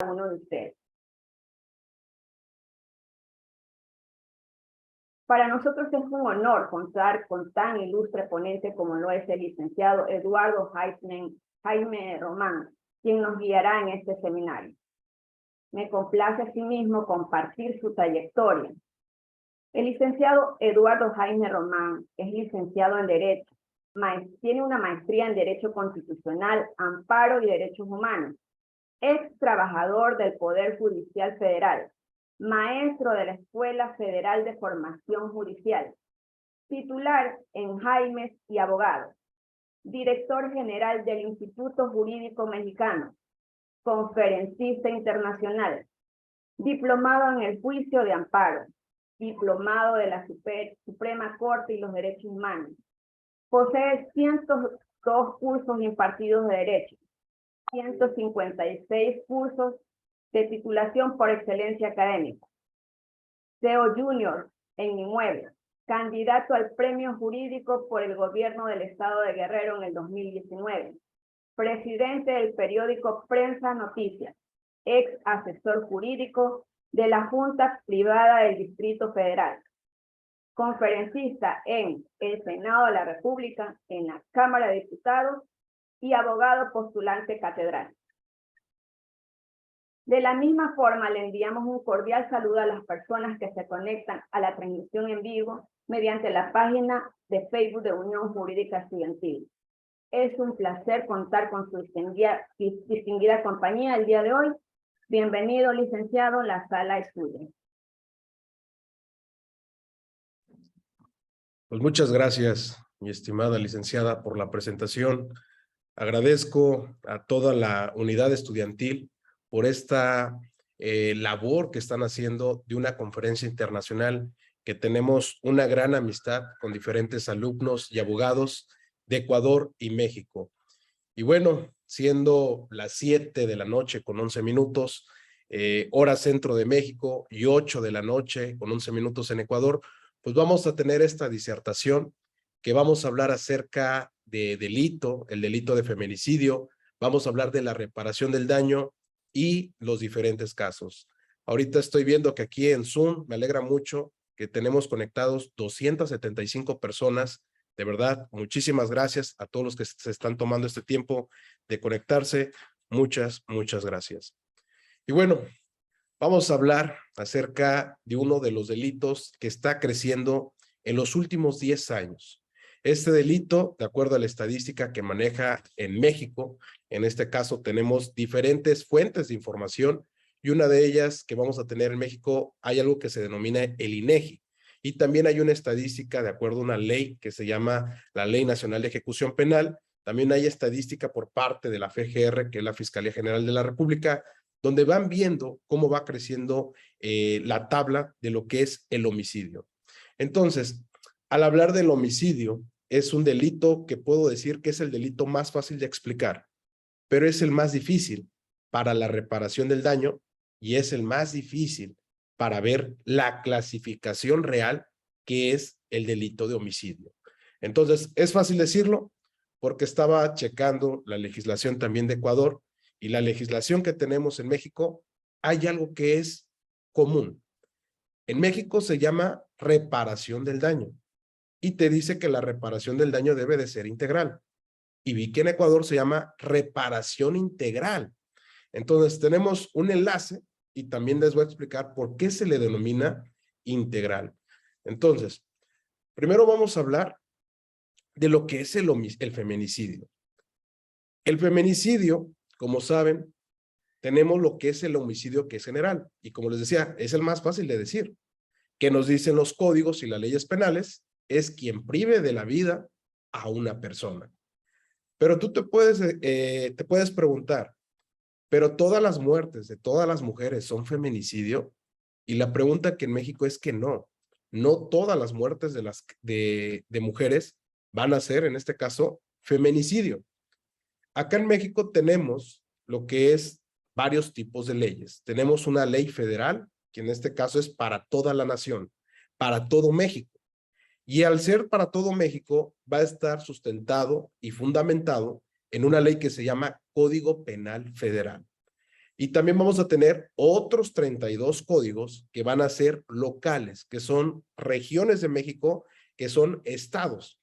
uno de ustedes. Para nosotros es un honor contar con tan ilustre ponente como lo es el licenciado Eduardo Jaime Román, quien nos guiará en este seminario. Me complace asimismo compartir su trayectoria. El licenciado Eduardo Jaime Román es licenciado en Derecho, tiene una maestría en Derecho Constitucional, Amparo y Derechos Humanos. Es trabajador del Poder Judicial Federal, maestro de la Escuela Federal de Formación Judicial, titular en Jaimes y abogado, director general del Instituto Jurídico Mexicano, conferencista internacional, diplomado en el juicio de amparo, diplomado de la Suprema Corte y los Derechos Humanos. Posee 102 cursos impartidos de Derecho, 156 cursos de titulación por excelencia académica. CEO Junior en Inmuebles, candidato al premio jurídico por el gobierno del estado de Guerrero en el 2019. Presidente del periódico Prensa Noticias, ex asesor jurídico de la Junta Privada del Distrito Federal. Conferencista en el Senado de la República, en la Cámara de Diputados y abogado postulante catedral. De la misma forma, le enviamos un cordial saludo a las personas que se conectan a la transmisión en vivo mediante la página de Facebook de Unión Jurídica Estudiantil. Es un placer contar con su distinguida compañía el día de hoy. Bienvenido, licenciado, la sala es suya. Pues muchas gracias, mi estimada licenciada, por la presentación. Agradezco a toda la unidad estudiantil por esta labor que están haciendo de una conferencia internacional, que tenemos una gran amistad con diferentes alumnos y abogados de Ecuador y México. Y bueno, siendo las 7 de la noche con 11 minutos, hora centro de México, y 8 de la noche con 11 minutos en Ecuador, pues vamos a tener esta disertación que vamos a hablar acerca de delito, el delito de feminicidio, vamos a hablar de la reparación del daño y los diferentes casos. Ahorita estoy viendo que aquí en Zoom, me alegra mucho que tenemos conectados 275 personas. De verdad, muchísimas gracias a todos los que se están tomando este tiempo de conectarse. Muchas gracias. Y bueno, vamos a hablar acerca de uno de los delitos que está creciendo en los últimos 10 años. Este delito, de acuerdo a la estadística que maneja en México, en este caso tenemos diferentes fuentes de información, y una de ellas que vamos a tener en México, hay algo que se denomina el INEGI, y también hay una estadística de acuerdo a una ley que se llama la Ley Nacional de Ejecución Penal. También hay estadística por parte de la FGR, que es la Fiscalía General de la República, donde van viendo cómo va creciendo la tabla de lo que es el homicidio. Entonces, al hablar del homicidio, es un delito que puedo decir que es el delito más fácil de explicar, pero es el más difícil para la reparación del daño, y es el más difícil para ver la clasificación real que es el delito de homicidio. Entonces, es fácil decirlo porque estaba checando la legislación también de Ecuador, y la legislación que tenemos en México, hay algo que es común. En México se llama reparación del daño, y te dice que la reparación del daño debe de ser integral. Y vi que en Ecuador se llama reparación integral. Entonces tenemos un enlace, y también les voy a explicar por qué se le denomina integral. Entonces, primero vamos a hablar de lo que es el feminicidio. El feminicidio, como saben, tenemos lo que es el homicidio, que es general, y como les decía, es el más fácil de decir. Que nos dicen los códigos y las leyes penales, es quien prive de la vida a una persona. Pero tú te puedes preguntar, ¿pero todas las muertes de todas las mujeres son feminicidio? Y la pregunta que en México es que no. No todas las muertes de mujeres van a ser, en este caso, feminicidio. Acá en México tenemos lo que es varios tipos de leyes. Tenemos una ley federal, que en este caso es para toda la nación, para todo México. Y al ser para todo México, va a estar sustentado y fundamentado en una ley que se llama Código Penal Federal. Y también vamos a tener otros 32 códigos que van a ser locales, que son regiones de México, que son estados.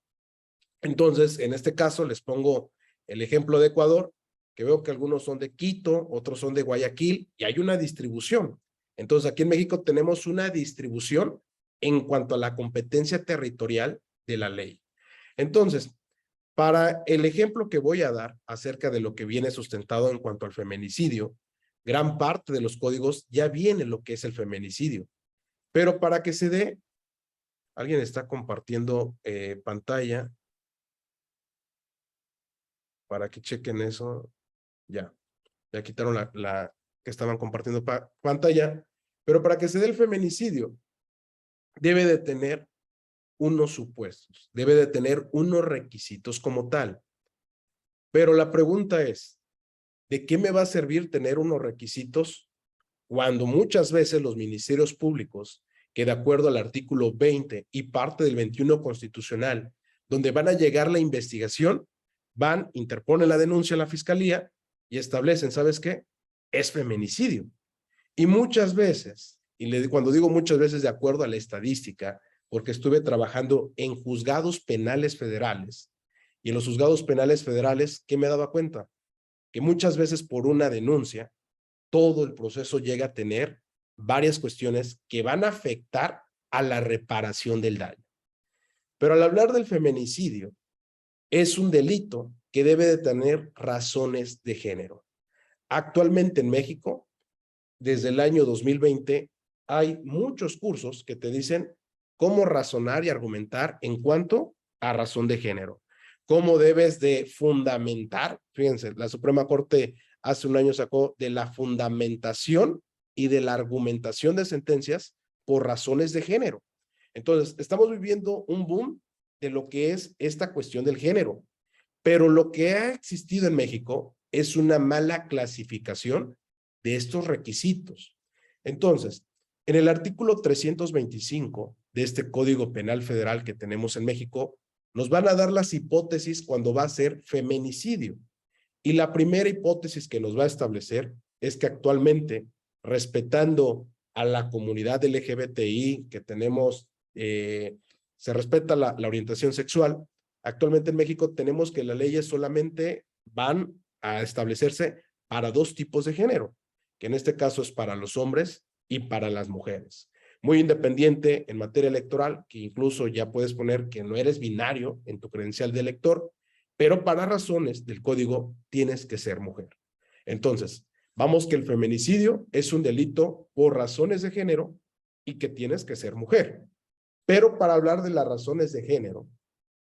Entonces, en este caso les pongo el ejemplo de Ecuador, que veo que algunos son de Quito, otros son de Guayaquil, y hay una distribución. Entonces, aquí en México tenemos una distribución en cuanto a la competencia territorial de la ley. Entonces, para el ejemplo que voy a dar acerca de lo que viene sustentado en cuanto al feminicidio, gran parte de los códigos ya viene lo que es el feminicidio. Pero para que se dé, alguien está compartiendo pantalla, para que chequen eso. Ya quitaron la que estaban compartiendo pantalla, pero para que se dé el feminicidio, debe de tener unos supuestos, debe de tener unos requisitos como tal. Pero la pregunta es, ¿de qué me va a servir tener unos requisitos cuando muchas veces los ministerios públicos, que de acuerdo al artículo 20 y parte del 21 constitucional, donde van a llegar la investigación, interponen la denuncia a la fiscalía y establecen, ¿sabes qué? Es feminicidio. Y muchas veces, cuando digo muchas veces de acuerdo a la estadística, porque estuve trabajando en juzgados penales federales, y en los juzgados penales federales, ¿qué me daba cuenta? Que muchas veces por una denuncia, todo el proceso llega a tener varias cuestiones que van a afectar a la reparación del daño. Pero al hablar del feminicidio, es un delito que debe de tener razones de género. Actualmente en México, desde el año 2020, hay muchos cursos que te dicen cómo razonar y argumentar en cuanto a razón de género. Cómo debes de fundamentar, fíjense, la Suprema Corte hace un año sacó de la fundamentación y de la argumentación de sentencias por razones de género. Entonces, estamos viviendo un boom de lo que es esta cuestión del género, pero lo que ha existido en México es una mala clasificación de estos requisitos. Entonces, en el artículo 325 de este Código Penal Federal que tenemos en México, nos van a dar las hipótesis cuando va a ser feminicidio. Y la primera hipótesis que nos va a establecer es que actualmente, respetando a la comunidad LGBTI que tenemos, se respeta la orientación sexual, actualmente en México tenemos que las leyes solamente van a establecerse para dos tipos de género, que en este caso es para los hombres y para las mujeres. Muy independiente en materia electoral, que incluso ya puedes poner que no eres binario en tu credencial de elector, pero para razones del código tienes que ser mujer. Entonces, vamos que el feminicidio es un delito por razones de género y que tienes que ser mujer. Pero para hablar de las razones de género,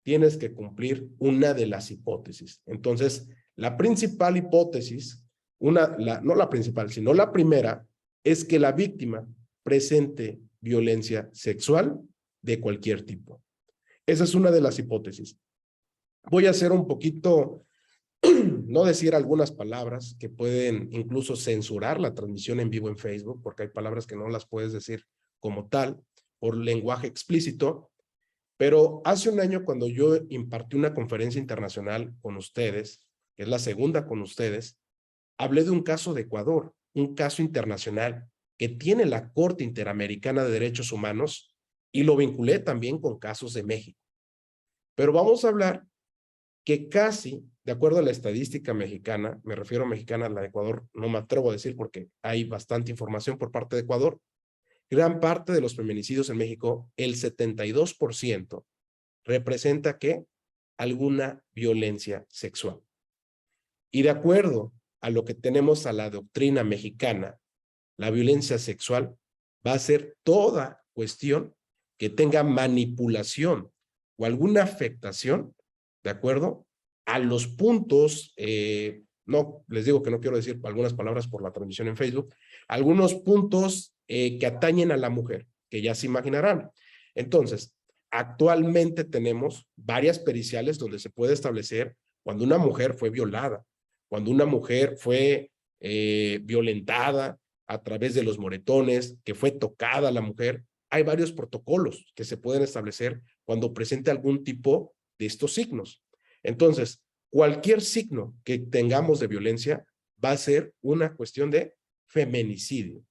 tienes que cumplir una de las hipótesis. Entonces, la principal hipótesis, no la principal, sino la primera, es que la víctima presente violencia sexual de cualquier tipo. Esa es una de las hipótesis. Voy a hacer un poquito, no decir algunas palabras que pueden incluso censurar la transmisión en vivo en Facebook, porque hay palabras que no las puedes decir como tal, por lenguaje explícito, pero hace un año cuando yo impartí una conferencia internacional con ustedes, que es la segunda con ustedes, hablé de un caso de Ecuador, un caso internacional que tiene la Corte Interamericana de Derechos Humanos y lo vinculé también con casos de México. Pero vamos a hablar que casi, de acuerdo a la estadística mexicana, me refiero a mexicana, la de Ecuador no me atrevo a decir porque hay bastante información por parte de Ecuador, gran parte de los feminicidios en México, el 72%, representa ¿qué? Alguna violencia sexual. Y de acuerdo a lo que tenemos a la doctrina mexicana, la violencia sexual va a ser toda cuestión que tenga manipulación o alguna afectación, ¿de acuerdo? A los puntos, no, les digo que no quiero decir algunas palabras por la transmisión en Facebook, algunos puntos que atañen a la mujer, que ya se imaginarán. Entonces, actualmente tenemos varias periciales donde se puede establecer cuando una mujer fue violada, cuando una mujer fue violentada a través de los moretones, que fue tocada la mujer. Hay varios protocolos que se pueden establecer cuando presente algún tipo de estos signos. Entonces, cualquier signo que tengamos de violencia va a ser una cuestión de feminicidio.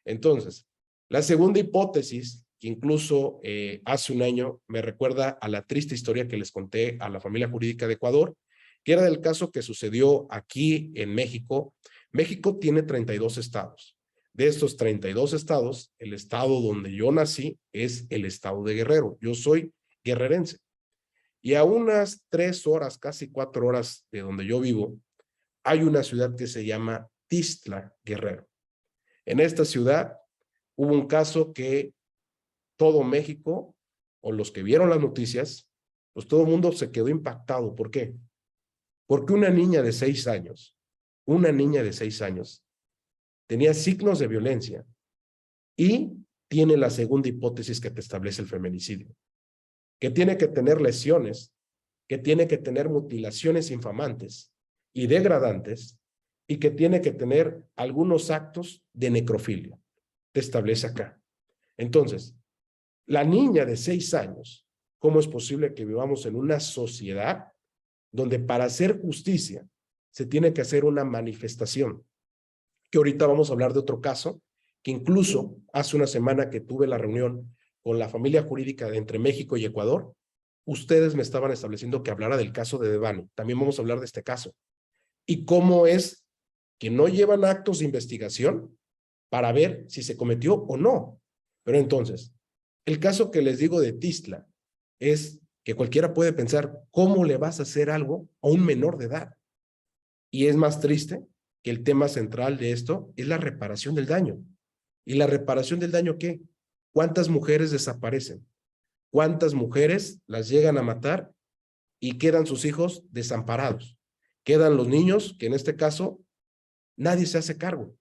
Entonces, la segunda hipótesis, que incluso hace un año me recuerda a la triste historia que les conté a la familia jurídica de Ecuador, que era del caso que sucedió aquí en México. México tiene 32 estados. De estos 32 estados, el estado donde yo nací es el estado de Guerrero. Yo soy guerrerense. Y a unas 3 horas, casi 4 horas de donde yo vivo, hay una ciudad que se llama Tistla, Guerrero. En esta ciudad hubo un caso que todo México, o los que vieron las noticias, pues todo el mundo se quedó impactado. ¿Por qué? Porque una niña de 6 años, tenía signos de violencia y tiene la segunda hipótesis que te establece el feminicidio, que tiene que tener lesiones, que tiene que tener mutilaciones infamantes y degradantes, y que tiene que tener algunos actos de necrofilia. Te establece acá. Entonces, la niña de 6 años, ¿cómo es posible que vivamos en una sociedad donde para hacer justicia se tiene que hacer una manifestación? Que ahorita vamos a hablar de otro caso, que incluso hace una semana que tuve la reunión con la familia jurídica de entre México y Ecuador, ustedes me estaban estableciendo que hablara del caso de Devani. También vamos a hablar de este caso. Y cómo es que no llevan actos de investigación para ver si se cometió o no. Pero entonces, el caso que les digo de Tistla es que cualquiera puede pensar, ¿cómo le vas a hacer algo a un menor de edad? Y es más triste que el tema central de esto es la reparación del daño. ¿Y la reparación del daño qué? ¿Cuántas mujeres desaparecen? ¿Cuántas mujeres las llegan a matar y quedan sus hijos desamparados? Quedan los niños, que en este caso nadie se hace cargo.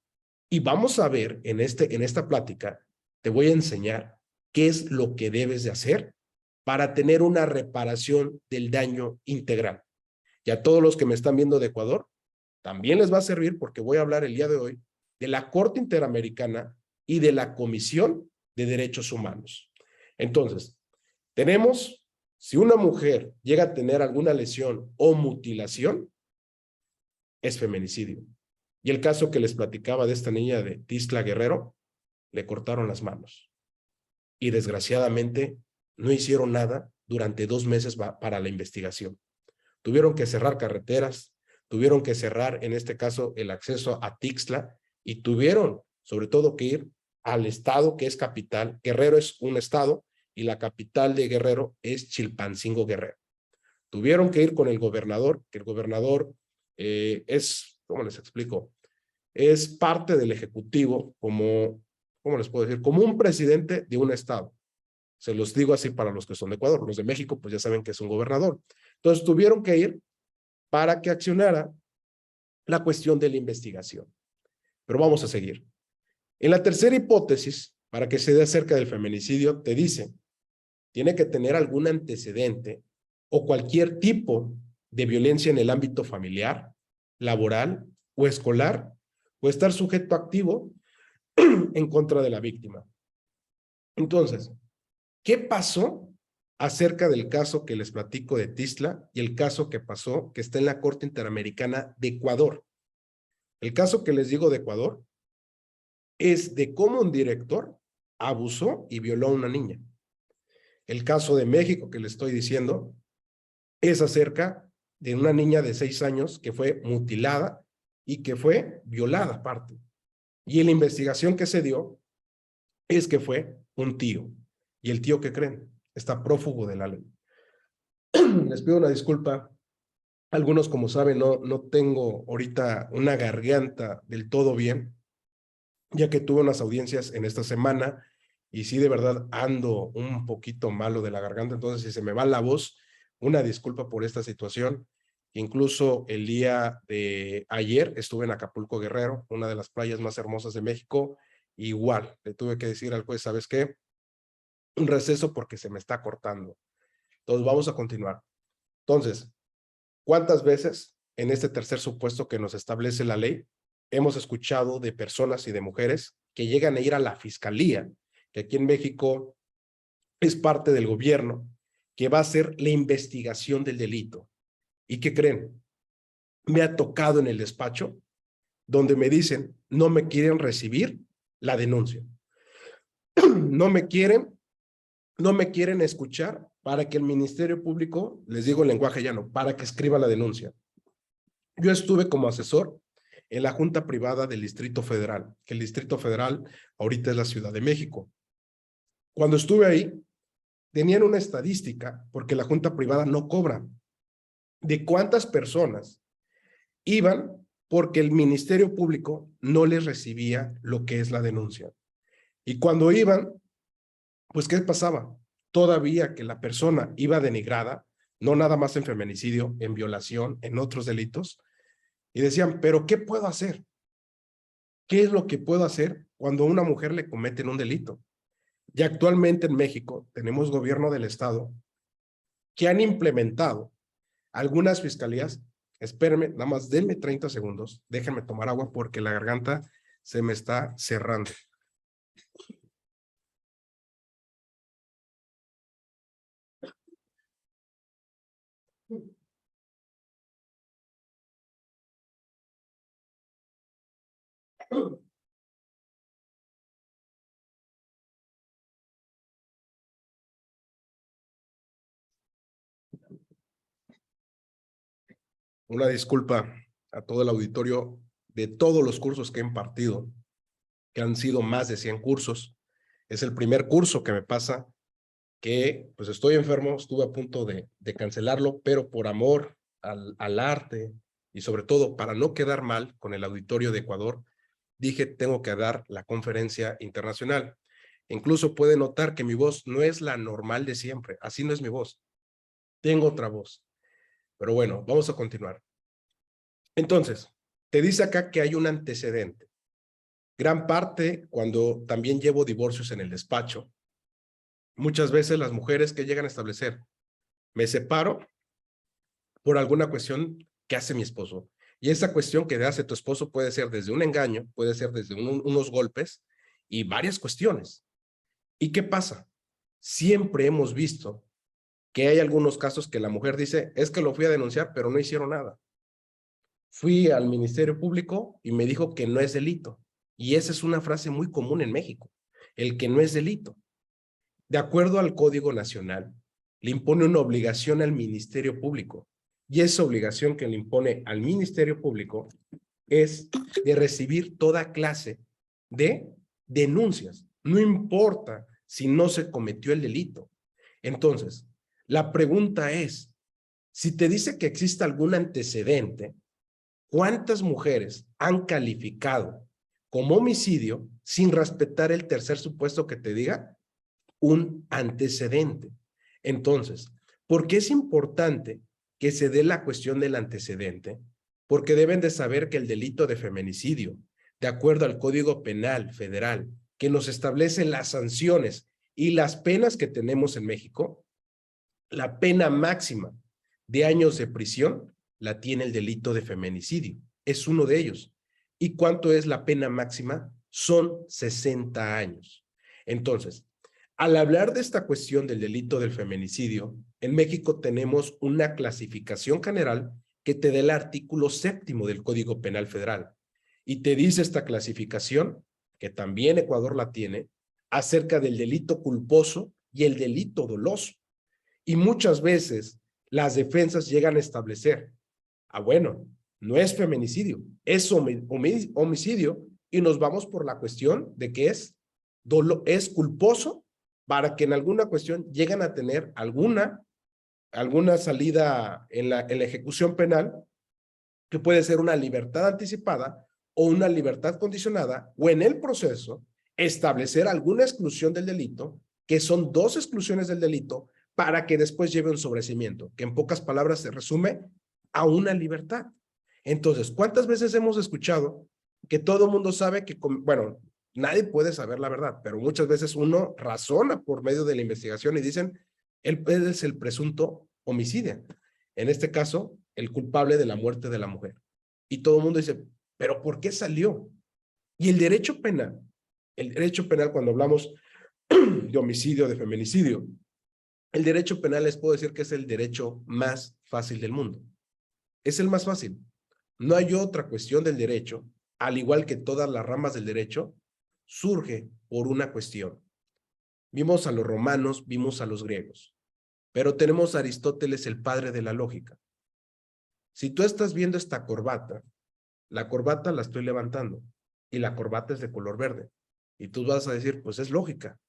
Y vamos a ver en esta plática, te voy a enseñar qué es lo que debes de hacer para tener una reparación del daño integral. Y a todos los que me están viendo de Ecuador, también les va a servir porque voy a hablar el día de hoy de la Corte Interamericana y de la Comisión de Derechos Humanos. Entonces, tenemos, si una mujer llega a tener alguna lesión o mutilación, es feminicidio. Y el caso que les platicaba de esta niña de Tistla, Guerrero, le cortaron las manos. Y desgraciadamente no hicieron nada durante 2 meses para la investigación. Tuvieron que cerrar carreteras, tuvieron que cerrar, en este caso, el acceso a Tixla, y tuvieron, sobre todo, que ir al estado que es capital. Guerrero es un estado, y la capital de Guerrero es Chilpancingo, Guerrero. Tuvieron que ir con el gobernador, que el gobernador es, ¿cómo les explico? Es parte del ejecutivo como, ¿cómo les puedo decir? Como un presidente de un estado. Se los digo así para los que son de Ecuador. Los de México, pues ya saben que es un gobernador. Entonces tuvieron que ir para que accionara la cuestión de la investigación. Pero vamos a seguir. En la tercera hipótesis, para que se dé acerca del feminicidio, te dice, tiene que tener algún antecedente o cualquier tipo de violencia en el ámbito familiar, laboral o escolar, o estar sujeto activo en contra de la víctima. Entonces, ¿qué pasó acerca del caso que les platico de Tistla y el caso que pasó, que está en la Corte Interamericana de Ecuador? El caso que les digo de Ecuador es de cómo un director abusó y violó a una niña. El caso de México que les estoy diciendo es acerca de una niña de 6 años que fue mutilada y que fue violada aparte. Y en la investigación que se dio es que fue un tío. ¿Y el tío qué creen? Está prófugo de la ley. Les pido una disculpa. Algunos, como saben, no tengo ahorita una garganta del todo bien, ya que tuve unas audiencias en esta semana y sí, de verdad, ando un poquito malo de la garganta. Entonces, si se me va la voz, una disculpa por esta situación. Incluso el día de ayer estuve en Acapulco, Guerrero, una de las playas más hermosas de México. Igual, le tuve que decir al juez, ¿sabes qué? Un receso porque se me está cortando. Entonces, vamos a continuar. Entonces, ¿cuántas veces en este tercer supuesto que nos establece la ley hemos escuchado de personas y de mujeres que llegan a ir a la fiscalía, que aquí en México es parte del gobierno, que va a hacer la investigación del delito? ¿Y qué creen? Me ha tocado en el despacho donde me dicen, no me quieren recibir la denuncia. No me quieren escuchar para que el Ministerio Público, les digo en lenguaje llano, para que escriba la denuncia. Yo estuve como asesor en la Junta Privada del Distrito Federal, que el Distrito Federal ahorita es la Ciudad de México. Cuando estuve ahí, tenían una estadística, porque la Junta Privada no cobra, de cuántas personas iban porque el Ministerio Público no les recibía lo que es la denuncia. Y cuando iban, pues ¿qué pasaba? Todavía que la persona iba denigrada, no nada más en feminicidio, en violación, en otros delitos, y decían, ¿pero qué puedo hacer? ¿Qué es lo que puedo hacer cuando a una mujer le cometen un delito? Y actualmente en México tenemos gobierno del estado que han implementado algunas fiscalías. Espérenme, nada más denme 30 segundos, déjenme tomar agua porque la garganta se me está cerrando. Una disculpa a todo el auditorio de todos los cursos que he impartido, que han sido más de 100 cursos. Es el primer curso que me pasa que pues estoy enfermo, estuve a punto de cancelarlo, pero por amor al arte y sobre todo para no quedar mal con el auditorio de Ecuador, dije tengo que dar la conferencia internacional. Incluso puede notar que mi voz no es la normal de siempre, así no es mi voz, tengo otra voz. Pero bueno, vamos a continuar. Entonces, te dice acá que hay un antecedente. Gran parte, cuando también llevo divorcios en el despacho, muchas veces las mujeres que llegan a establecer, me separo por alguna cuestión que hace mi esposo. Y esa cuestión que hace tu esposo puede ser desde un engaño, puede ser desde unos golpes y varias cuestiones. ¿Y qué pasa? Siempre hemos visto que hay algunos casos que la mujer dice, es que lo fui a denunciar, pero no hicieron nada. Fui al Ministerio Público y me dijo que no es delito. Y esa es una frase muy común en México, el que no es delito. De acuerdo al Código Nacional, le impone una obligación al Ministerio Público. Y esa obligación que le impone al Ministerio Público es de recibir toda clase de denuncias. No importa si no se cometió el delito. Entonces, la pregunta es, si te dice que existe algún antecedente, ¿cuántas mujeres han calificado como homicidio sin respetar el tercer supuesto que te diga un antecedente? Entonces, ¿por qué es importante que se dé la cuestión del antecedente? Porque deben de saber que el delito de feminicidio, de acuerdo al Código Penal Federal, que nos establece las sanciones y las penas que tenemos en México, la pena máxima de años de prisión la tiene el delito de feminicidio. Es uno de ellos. ¿Y cuánto es la pena máxima? Son 60 años. Entonces, al hablar de esta cuestión del delito del feminicidio, en México tenemos una clasificación general que te da el artículo 7º del Código Penal Federal. Y te dice esta clasificación, que también Ecuador la tiene, acerca del delito culposo y el delito doloso. Y muchas veces las defensas llegan a establecer, bueno, no es feminicidio, es homicidio, y nos vamos por la cuestión de que es culposo para que en alguna cuestión lleguen a tener alguna salida en la ejecución penal, que puede ser una libertad anticipada o una libertad condicionada, o en el proceso establecer alguna exclusión del delito, que son 2 exclusiones del delito, para que después lleve un sobreseimiento, que en pocas palabras se resume a una libertad. Entonces, ¿cuántas veces hemos escuchado que todo el mundo sabe que, bueno, nadie puede saber la verdad, pero muchas veces uno razona por medio de la investigación y dicen, él es el presunto homicidio. En este caso, el culpable de la muerte de la mujer. Y todo el mundo dice, ¿pero por qué salió? Y el derecho penal cuando hablamos de homicidio, de feminicidio, el derecho penal les puedo decir que es el derecho más fácil del mundo. Es el más fácil. No hay otra cuestión del derecho al igual que todas las ramas del derecho, surge por una cuestión. Vimos a los romanos, vimos a los griegos, pero tenemos a Aristóteles, el padre de la lógica. Si tú estás viendo esta corbata, la corbata la estoy levantando y la corbata es de color verde. Y tú vas a decir, pues es lógica.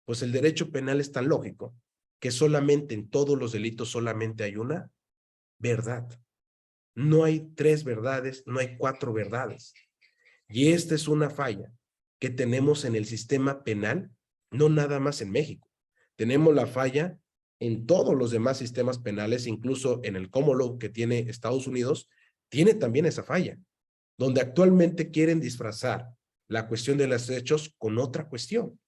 Pues el derecho penal es tan lógico que solamente en todos los delitos solamente hay una verdad. No hay 3 verdades, no hay 4 verdades. Y esta es una falla que tenemos en el sistema penal, no nada más en México. Tenemos la falla en todos los demás sistemas penales, incluso en el common law que tiene Estados Unidos, tiene también esa falla, donde actualmente quieren disfrazar la cuestión de los hechos con otra cuestión.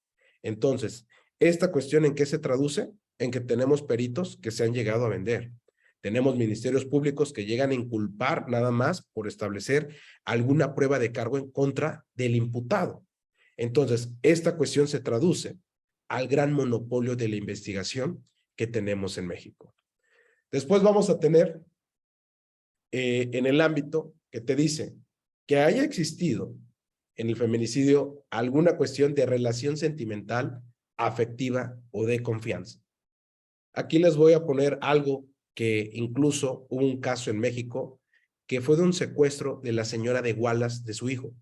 Entonces, ¿esta cuestión en qué se traduce? En que tenemos peritos que se han llegado a vender. Tenemos ministerios públicos que llegan a inculpar nada más por establecer alguna prueba de cargo en contra del imputado. Entonces, esta cuestión se traduce al gran monopolio de la investigación que tenemos en México. Después vamos a tener en el ámbito que te dice que haya existido en el feminicidio alguna cuestión de relación sentimental, afectiva o de confianza. Aquí les voy a poner algo que incluso hubo un caso en México que fue de un secuestro de la señora de Wallace de su hijo.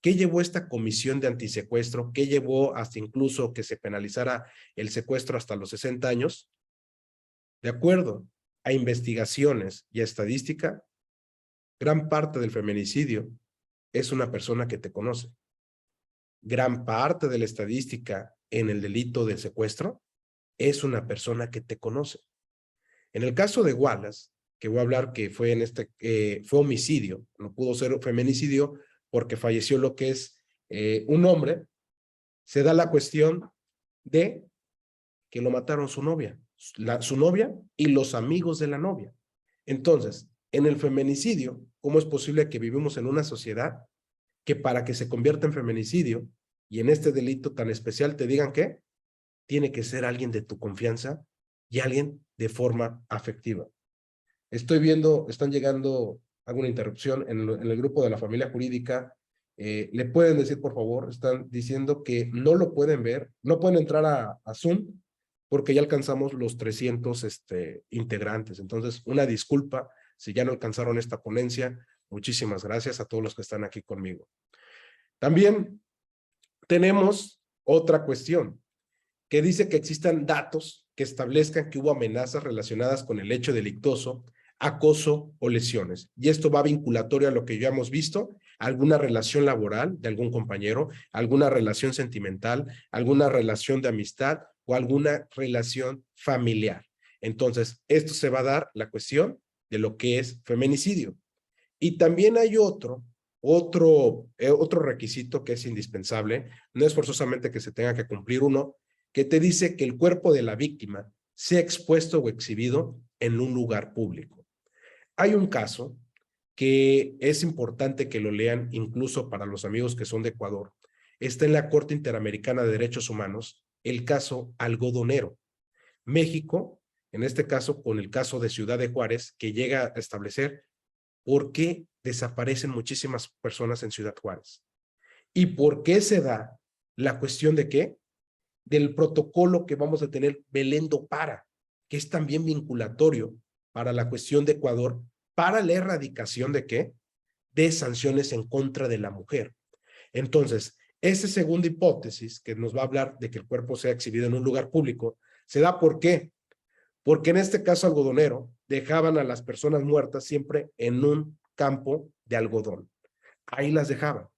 ¿Qué llevó esta comisión de antisecuestro? ¿Qué llevó hasta incluso que se penalizara el secuestro hasta los 60 años? De acuerdo a investigaciones y a estadística, gran parte del feminicidio es una persona que te conoce. Gran parte de la estadística en el delito de secuestro es una persona que te conoce. En el caso de Wallace, que voy a hablar que fue fue homicidio, no pudo ser feminicidio porque falleció lo que es un hombre, se da la cuestión de que lo mataron su novia y los amigos de la novia. Entonces, en el feminicidio, ¿cómo es posible que vivimos en una sociedad que para que se convierta en feminicidio y en este delito tan especial te digan que tiene que ser alguien de tu confianza y alguien de forma afectiva? Estoy viendo, están llegando alguna interrupción en el grupo de la familia jurídica. ¿Le pueden decir, por favor? Están diciendo que no lo pueden ver, no pueden entrar a Zoom porque ya alcanzamos los 300 integrantes. Entonces, una disculpa si ya no alcanzaron esta ponencia. Muchísimas gracias a todos los que están aquí conmigo. También tenemos otra cuestión que dice que existan datos que establezcan que hubo amenazas relacionadas con el hecho delictuoso, acoso o lesiones. Y esto va vinculatorio a lo que ya hemos visto, alguna relación laboral de algún compañero, alguna relación sentimental, alguna relación de amistad o alguna relación familiar. Entonces, esto se va a dar la cuestión de lo que es feminicidio. Y también hay otro requisito que es indispensable, no es forzosamente que se tenga que cumplir uno, que te dice que el cuerpo de la víctima sea expuesto o exhibido en un lugar público. Hay un caso que es importante que lo lean incluso para los amigos que son de Ecuador. Está en la Corte Interamericana de Derechos Humanos, el caso Algodonero. México, en este caso con el caso de Ciudad de Juárez, que llega a establecer por qué desaparecen muchísimas personas en Ciudad Juárez. ¿Y por qué se da la cuestión de qué? Del protocolo que vamos a tener Belén do Pará, que es también vinculatorio para la cuestión de Ecuador, para la erradicación de qué? De sanciones en contra de la mujer. Entonces, esa segunda hipótesis que nos va a hablar de que el cuerpo sea exhibido en un lugar público, se da ¿por qué? Porque en este caso algodonero, dejaban a las personas muertas siempre en un campo de algodón. Ahí las dejaban.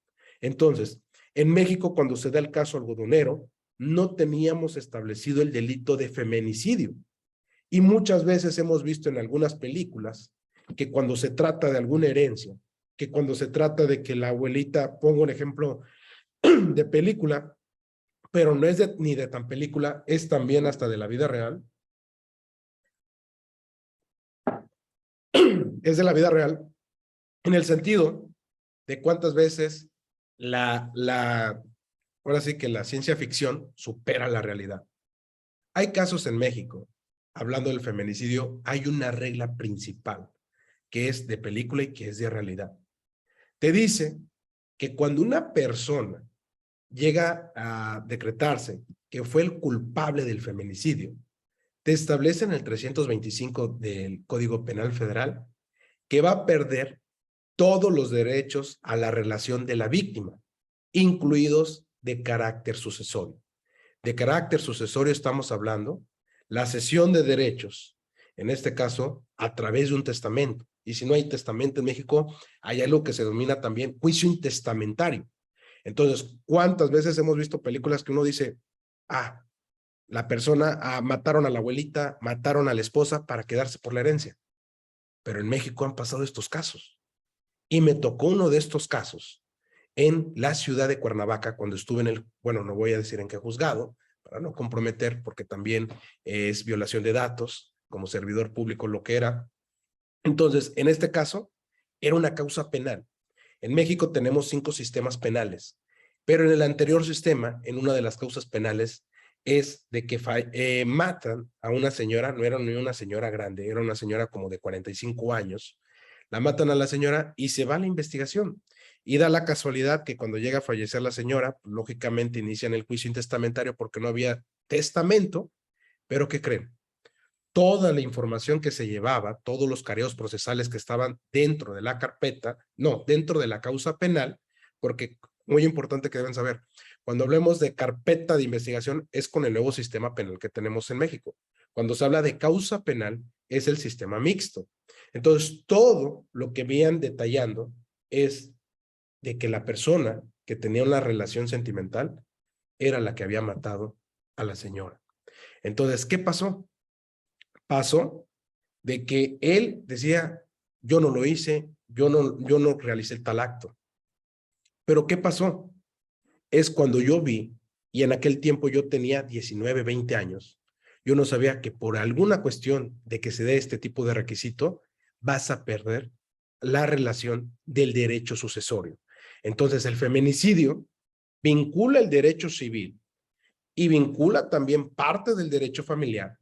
Entonces, en México, cuando se da el caso algodonero, no teníamos establecido el delito de feminicidio. Y muchas veces hemos visto en algunas películas que cuando se trata de alguna herencia, que cuando se trata de que la abuelita, pongo un ejemplo de película, pero no es ni de tan película, es también hasta de la vida real, es de la vida real, en el sentido de cuántas veces ahora sí que la ciencia ficción supera la realidad. Hay casos en México, hablando del feminicidio, hay una regla principal, que es de película y que es de realidad. Te dice que cuando una persona llega a decretarse que fue el culpable del feminicidio, te establece en el 325 del Código Penal Federal que va a perder todos los derechos a la relación de la víctima, incluidos de carácter sucesorio. De carácter sucesorio estamos hablando la cesión de derechos, en este caso, a través de un testamento. Y si no hay testamento en México, hay algo que se denomina también juicio intestamentario. Entonces, ¿cuántas veces hemos visto películas que uno dice, la persona, mataron a la abuelita, mataron a la esposa para quedarse por la herencia? Pero en México han pasado estos casos. Y me tocó uno de estos casos en la ciudad de Cuernavaca, cuando estuve en bueno, no voy a decir en qué juzgado, para no comprometer, porque también es violación de datos, como servidor público lo que era. Entonces, en este caso, era una causa penal. En México tenemos 5 sistemas penales, pero en el anterior sistema, en una de las causas penales, es de que matan a una señora, no era ni una señora grande, era una señora como de 45 años, la matan a la señora y se va a la investigación. Y da la casualidad que cuando llega a fallecer la señora, pues, lógicamente inician el juicio intestamentario porque no había testamento, pero ¿qué creen? Toda la información que se llevaba, todos los careos procesales que estaban dentro de la carpeta, no, dentro de la causa penal, porque muy importante que deben saber, cuando hablemos de carpeta de investigación es con el nuevo sistema penal que tenemos en México. Cuando se habla de causa penal es el sistema mixto. Entonces, todo lo que veían detallando es de que la persona que tenía una relación sentimental era la que había matado a la señora. Entonces, ¿qué pasó? Pasó de que él decía, yo no lo hice, yo no realicé tal acto. Pero ¿qué pasó? Es cuando yo vi, y en aquel tiempo yo tenía 19, 20 años, yo no sabía que por alguna cuestión de que se dé este tipo de requisito, vas a perder la relación del derecho sucesorio. Entonces el feminicidio vincula el derecho civil y vincula también parte del derecho familiar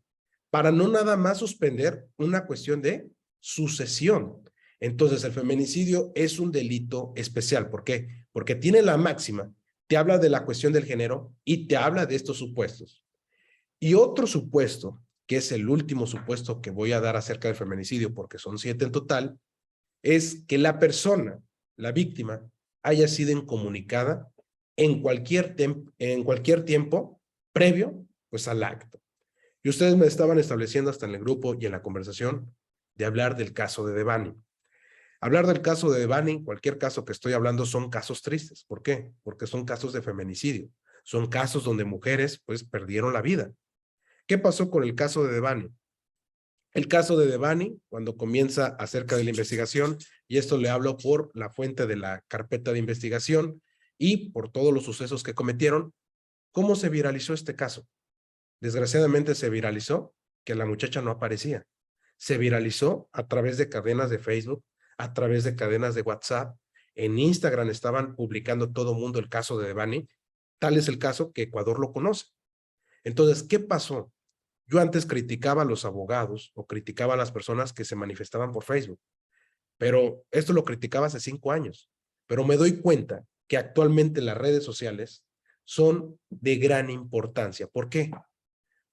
para no nada más suspender una cuestión de sucesión. Entonces, el feminicidio es un delito especial. ¿Por qué? Porque tiene la máxima, te habla de la cuestión del género y te habla de estos supuestos. Y otro supuesto, que es el último supuesto que voy a dar acerca del feminicidio, porque son 7 en total, es que la persona, la víctima, haya sido incomunicada en cualquier tiempo previo pues, al acto. Y ustedes me estaban estableciendo hasta en el grupo y en la conversación de hablar del caso de Devani. Hablar del caso de Devani, cualquier caso que estoy hablando son casos tristes. ¿Por qué? Porque son casos de feminicidio. Son casos donde mujeres pues perdieron la vida. ¿Qué pasó con el caso de Devani? El caso de Devani, cuando comienza acerca de la investigación, y esto le hablo por la fuente de la carpeta de investigación y por todos los sucesos que cometieron, ¿cómo se viralizó este caso? Desgraciadamente se viralizó que la muchacha no aparecía. Se viralizó a través de cadenas de Facebook, a través de cadenas de WhatsApp. En Instagram estaban publicando todo mundo el caso de Devani. Tal es el caso que Ecuador lo conoce. Entonces, ¿qué pasó? Yo antes criticaba a los abogados o criticaba a las personas que se manifestaban por Facebook, pero esto lo criticaba hace 5 años. Pero me doy cuenta que actualmente las redes sociales son de gran importancia. ¿Por qué?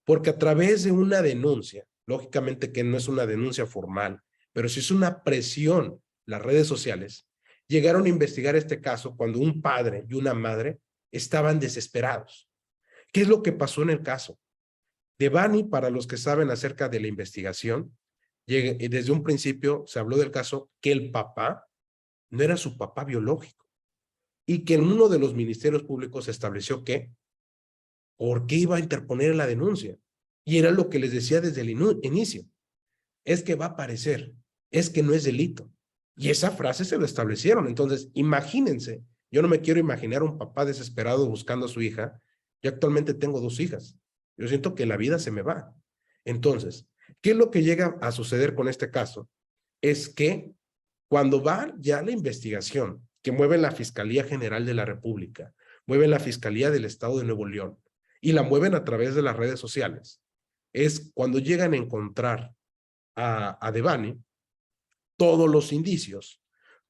Porque a través de una denuncia, lógicamente que no es una denuncia formal, pero sí es una presión, las redes sociales llegaron a investigar este caso cuando un padre y una madre estaban desesperados. ¿Qué es lo que pasó en el caso? Devani, para los que saben acerca de la investigación, desde un principio se habló del caso que el papá no era su papá biológico y que en uno de los ministerios públicos se estableció que ¿por qué iba a interponer la denuncia? Y era lo que les decía desde el inicio. Es que va a aparecer, es que no es delito. Y esa frase se lo establecieron. Entonces, imagínense, yo no me quiero imaginar un papá desesperado buscando a su hija. Yo actualmente tengo 2 hijas. Yo siento que la vida se me va. Entonces, ¿qué es lo que llega a suceder con este caso? Es que cuando va ya la investigación que mueve la Fiscalía General de la República, mueve la Fiscalía del Estado de Nuevo León y la mueven a través de las redes sociales, es cuando llegan a encontrar a Devani todos los indicios,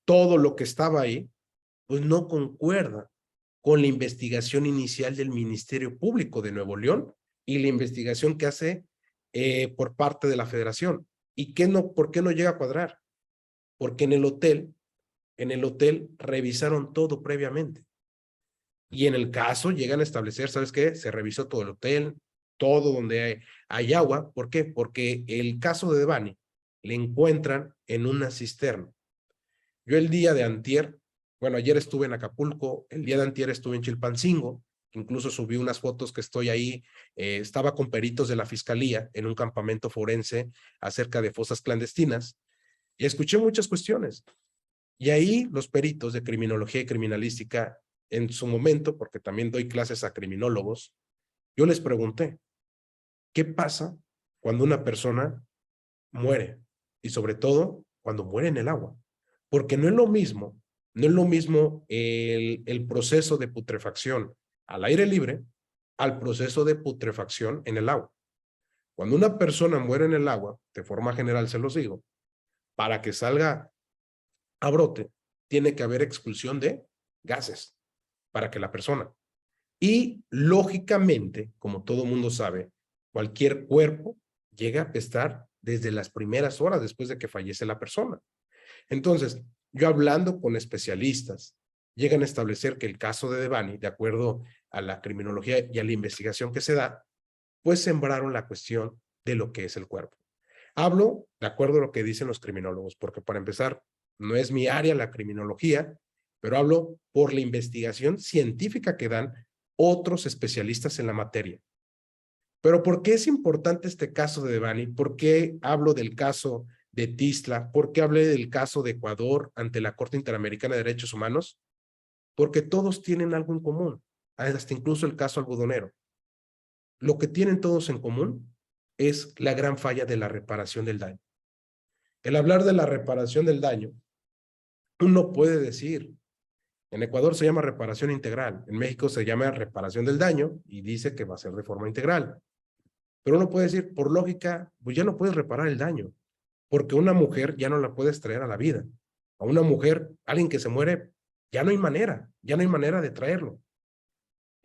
todo lo que estaba ahí, pues no concuerda con la investigación inicial del Ministerio Público de Nuevo León y la investigación que hace por parte de la Federación. ¿Y por qué no llega a cuadrar? Porque en el hotel revisaron todo previamente. Y en el caso llegan a establecer, ¿sabes qué? Se revisó todo el hotel, todo donde hay agua. ¿Por qué? Porque el caso de Devani le encuentran en una cisterna. Yo el día de antier, bueno, ayer estuve en Acapulco, el día de antier estuve en Chilpancingo, incluso subí unas fotos que estoy ahí, estaba con peritos de la Fiscalía en un campamento forense acerca de fosas clandestinas y escuché muchas cuestiones. Y ahí los peritos de criminología y criminalística, en su momento, porque también doy clases a criminólogos, yo les pregunté, ¿qué pasa cuando una persona muere? Y sobre todo, cuando muere en el agua. Porque no es lo mismo el proceso de putrefacción al aire libre al proceso de putrefacción en el agua. Cuando una persona muere en el agua, de forma general se los digo, para que salga a brote, tiene que haber expulsión de gases para que la persona. Y lógicamente, como todo mundo sabe, cualquier cuerpo llega a apestar desde las primeras horas después de que fallece la persona. Entonces, yo hablando con especialistas, llegan a establecer que el caso de Devani, de acuerdo a la criminología y a la investigación que se da, pues sembraron la cuestión de lo que es el cuerpo. Hablo de acuerdo a lo que dicen los criminólogos, porque para empezar, no es mi área la criminología, pero hablo por la investigación científica que dan otros especialistas en la materia. Pero ¿por qué es importante este caso de Devani? ¿Por qué hablo del caso de Tizla? ¿Por qué hablé del caso de Ecuador ante la Corte Interamericana de Derechos Humanos? Porque todos tienen algo en común, hasta incluso el caso algodonero. Lo que tienen todos en común es la gran falla de la reparación del daño. El hablar de la reparación del daño, uno puede decir, en Ecuador se llama reparación integral, en México se llama reparación del daño y dice que va a ser de forma integral. Pero uno puede decir, por lógica, pues ya no puedes reparar el daño, porque una mujer ya no la puedes traer a la vida. A una mujer, alguien que se muere, ya no hay manera de traerlo.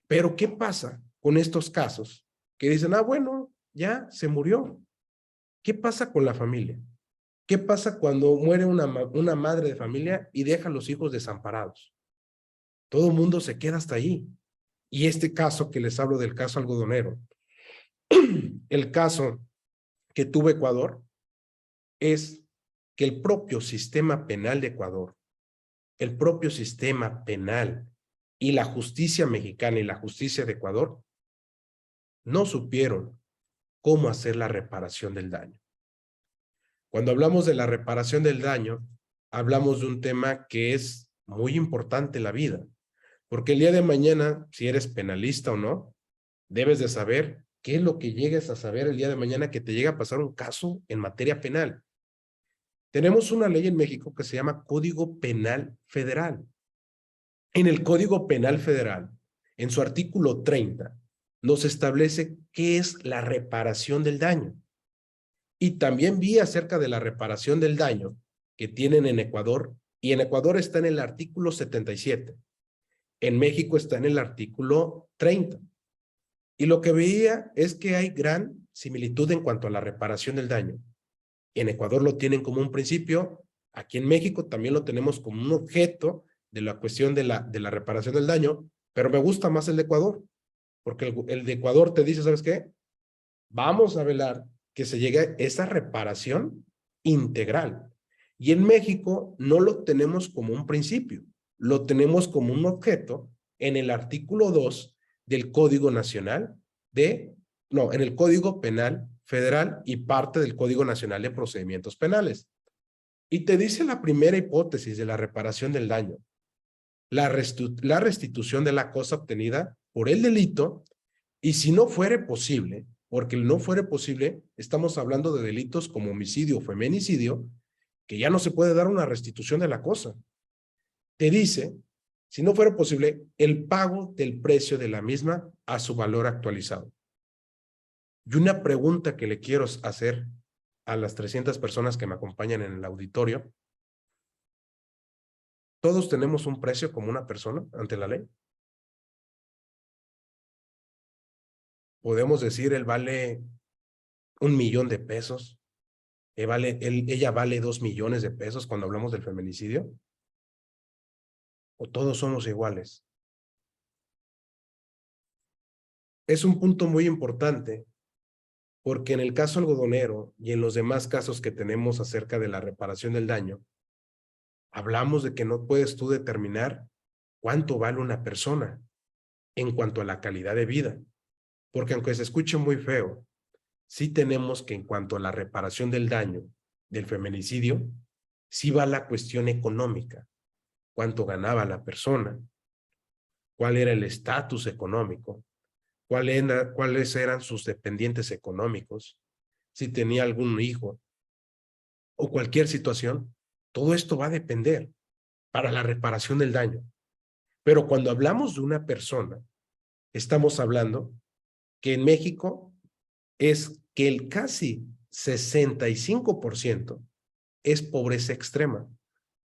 Pero ¿qué pasa con estos casos que dicen, bueno, ya se murió? ¿Qué pasa con la familia? ¿Qué pasa cuando muere una madre de familia y deja a los hijos desamparados? Todo el mundo se queda hasta ahí. Y este caso que les hablo del caso algodonero, el caso que tuvo Ecuador, es que el propio sistema penal de Ecuador, el propio sistema penal y la justicia mexicana y la justicia de Ecuador no supieron cómo hacer la reparación del daño. Cuando hablamos de la reparación del daño, hablamos de un tema que es muy importante en la vida, porque el día de mañana, si eres penalista o no, debes de saber qué es lo que llegues a saber el día de mañana que te llega a pasar un caso en materia penal. Tenemos una ley en México que se llama Código Penal Federal. En el Código Penal Federal, en su artículo 30, nos establece qué es la reparación del daño. Y también vi acerca de la reparación del daño que tienen en Ecuador, y en Ecuador está en el artículo 77. En México está en el artículo 30. Y lo que veía es que hay gran similitud en cuanto a la reparación del daño. En Ecuador lo tienen como un principio, aquí en México también lo tenemos como un objeto de la cuestión de la reparación del daño, pero me gusta más el de Ecuador, porque el de Ecuador te dice, ¿sabes qué? Vamos a velar que se llegue a esa reparación integral. Y en México no lo tenemos como un principio, lo tenemos como un objeto en el artículo 2 del Código Nacional en el Código Penal Federal y parte del Código Nacional de Procedimientos Penales. Y te dice la primera hipótesis de la reparación del daño, la restitución de la cosa obtenida por el delito, y si no fuere posible, porque no fuere posible, estamos hablando de delitos como homicidio o feminicidio, que ya no se puede dar una restitución de la cosa. Te dice, si no fuera posible, el pago del precio de la misma a su valor actualizado. Y una pregunta que le quiero hacer a las 300 personas que me acompañan en el auditorio. ¿Todos tenemos un precio como una persona ante la ley? Podemos decir, él vale 1,000,000 de pesos, ella vale 2,000,000 de pesos cuando hablamos del feminicidio, o todos somos iguales. Es un punto muy importante, porque en el caso algodonero y en los demás casos que tenemos acerca de la reparación del daño, hablamos de que no puedes tú determinar cuánto vale una persona en cuanto a la calidad de vida, porque aunque se escuche muy feo, sí tenemos que en cuanto a la reparación del daño del feminicidio, sí va la cuestión económica, cuánto ganaba la persona, cuál era el estatus económico, cuáles eran sus dependientes económicos, si tenía algún hijo o cualquier situación. Todo esto va a depender para la reparación del daño. Pero cuando hablamos de una persona, estamos hablando que en México es que el casi 65% es pobreza extrema.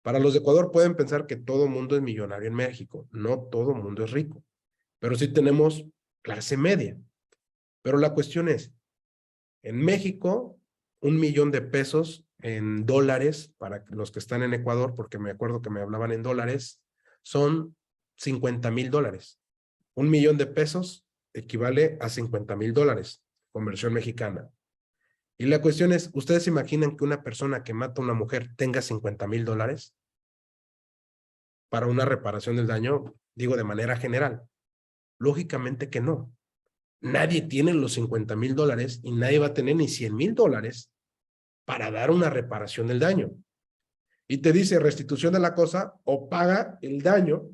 Para los de Ecuador pueden pensar que todo mundo es millonario en México. No todo mundo es rico, pero sí tenemos clase media. Pero la cuestión es, en México, 1,000,000 de pesos en dólares, para los que están en Ecuador, porque me acuerdo que me hablaban en dólares, son 50,000 dólares. 1,000,000 de pesos equivale a 50,000 dólares, conversión mexicana. Y la cuestión es, ¿ustedes se imaginan que una persona que mata a una mujer tenga 50,000 dólares para una reparación del daño? Digo, de manera general. Lógicamente que no. Nadie tiene los 50,000 dólares y nadie va a tener ni 100,000 dólares para dar una reparación del daño. Y te dice restitución de la cosa o paga el daño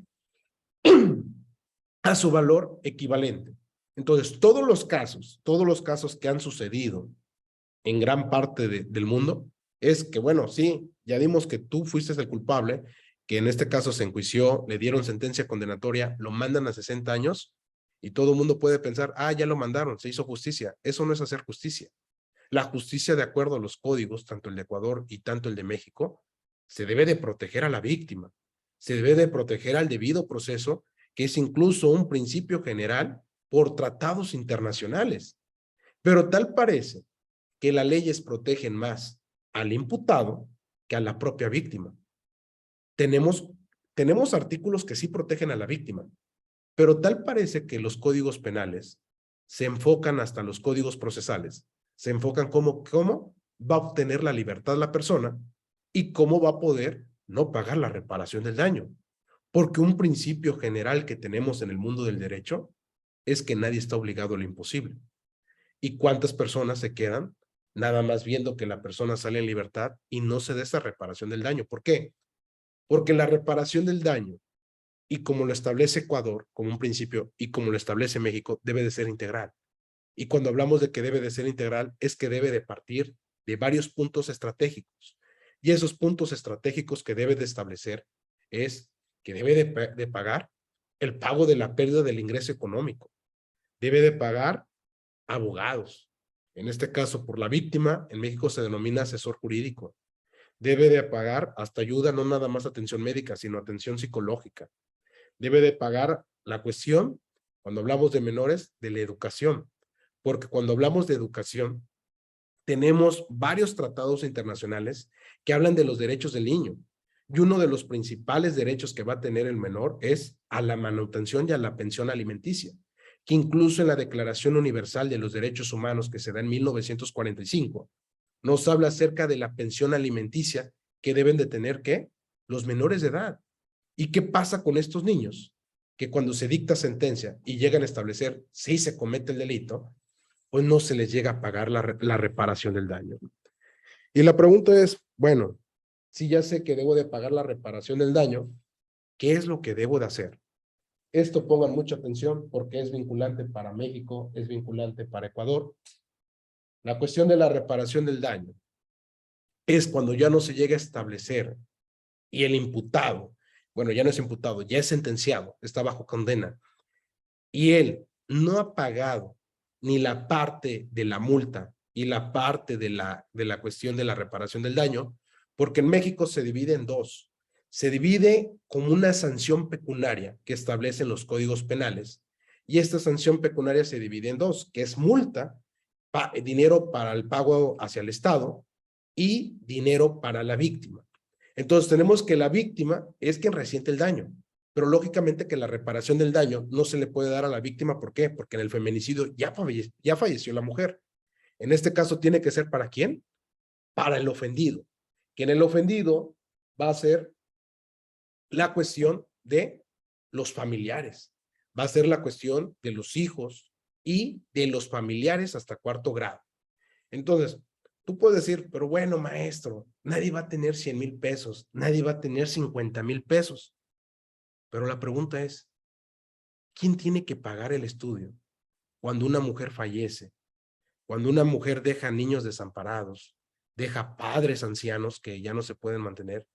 a su valor equivalente. Entonces, todos los casos que han sucedido en gran parte del mundo, es que, bueno, sí, ya dimos que tú fuiste el culpable, que en este caso se enjuició, le dieron sentencia condenatoria, lo mandan a 60 años, y todo el mundo puede pensar, ya lo mandaron, se hizo justicia. Eso no es hacer justicia. La justicia, de acuerdo a los códigos, tanto el de Ecuador y tanto el de México, se debe de proteger a la víctima, se debe de proteger al debido proceso, que es incluso un principio general por tratados internacionales. Pero tal parece que las leyes protegen más al imputado que a la propia víctima. Tenemos artículos que sí protegen a la víctima, pero tal parece que los códigos penales se enfocan, hasta los códigos procesales, se enfocan cómo va a obtener la libertad la persona y cómo va a poder no pagar la reparación del daño. Porque un principio general que tenemos en el mundo del derecho es que nadie está obligado a lo imposible. ¿Y cuántas personas se quedan nada más viendo que la persona sale en libertad y no se da esa reparación del daño? ¿Por qué? Porque la reparación del daño, y como lo establece Ecuador como un principio y como lo establece México, debe de ser integral. Y cuando hablamos de que debe de ser integral, es que debe de partir de varios puntos estratégicos. Y esos puntos estratégicos que debe de establecer es que debe de pagar el pago de la pérdida del ingreso económico. Debe de pagar abogados. En este caso, por la víctima, en México se denomina asesor jurídico. Debe de pagar hasta ayuda, no nada más atención médica, sino atención psicológica. Debe de pagar la cuestión, cuando hablamos de menores, de la educación. Porque cuando hablamos de educación, tenemos varios tratados internacionales que hablan de los derechos del niño. Y uno de los principales derechos que va a tener el menor es a la manutención y a la pensión alimenticia, que incluso en la Declaración Universal de los Derechos Humanos, que se da en 1945, nos habla acerca de la pensión alimenticia que deben de tener, ¿qué? Los menores de edad. ¿Y qué pasa con estos niños? Que cuando se dicta sentencia y llegan a establecer si se comete el delito, pues no se les llega a pagar la reparación del daño. Y la pregunta es, bueno, si ya sé que debo de pagar la reparación del daño, ¿qué es lo que debo de hacer? Esto pongan mucha atención porque es vinculante para México, es vinculante para Ecuador. La cuestión de la reparación del daño es cuando ya no se llega a establecer y el imputado, bueno, ya no es imputado, ya es sentenciado, está bajo condena, y él no ha pagado ni la parte de la multa y la parte de la cuestión de la reparación del daño, porque en México se divide en dos. Se divide como una sanción pecuniaria que establecen los códigos penales, y esta sanción pecuniaria se divide en dos, que es multa, dinero para el pago hacia el Estado y dinero para la víctima. Entonces tenemos que la víctima es quien resiente el daño, pero lógicamente que la reparación del daño no se le puede dar a la víctima. ¿Por qué? Porque en el feminicidio ya falleció la mujer. En este caso tiene que ser ¿para quién? Para el ofendido. Que en el ofendido va a ser la cuestión de los familiares, va a ser la cuestión de los hijos y de los familiares hasta cuarto grado. Entonces, tú puedes decir, pero bueno, maestro, nadie va a tener 100,000 pesos, nadie va a tener 50,000 pesos. Pero la pregunta es, ¿quién tiene que pagar el estudio cuando una mujer fallece? Cuando una mujer deja niños desamparados, deja padres ancianos que ya no se pueden mantener.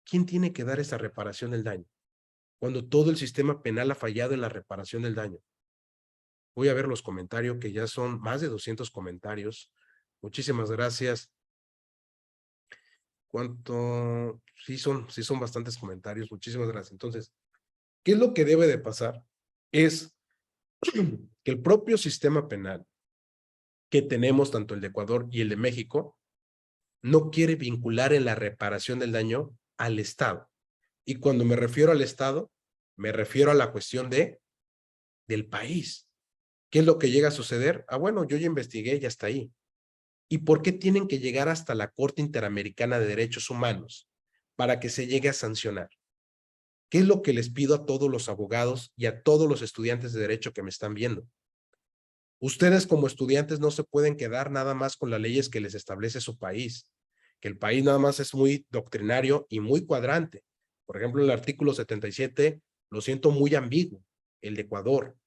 ¿Quién tiene que dar esa reparación del daño? Cuando todo el sistema penal ha fallado en la reparación del daño. Voy a ver los comentarios, que ya son más de 200 comentarios. Muchísimas gracias. ¿Cuánto? Sí son bastantes comentarios. Muchísimas gracias. Entonces, ¿qué es lo que debe de pasar? Es que el propio sistema penal que tenemos, tanto el de Ecuador y el de México, no quiere vincular en la reparación del daño al Estado. Y cuando me refiero al Estado, me refiero a la cuestión del país. ¿Qué es lo que llega a suceder? Ah, bueno, yo ya investigué y hasta ahí. ¿Y por qué tienen que llegar hasta la Corte Interamericana de Derechos Humanos para que se llegue a sancionar? ¿Qué es lo que les pido a todos los abogados y a todos los estudiantes de derecho que me están viendo? Ustedes como estudiantes no se pueden quedar nada más con las leyes que les establece su país, que el país nada más es muy doctrinario y muy cuadrante. Por ejemplo, el artículo 77 lo siento muy ambiguo, el de Ecuador,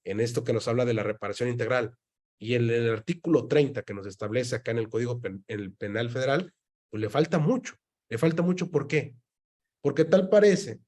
en esto que nos habla de la reparación integral. Y en el artículo 30 que nos establece acá en el Código Penal Federal, pues le falta mucho. Le falta mucho, ¿por qué? Porque tal parece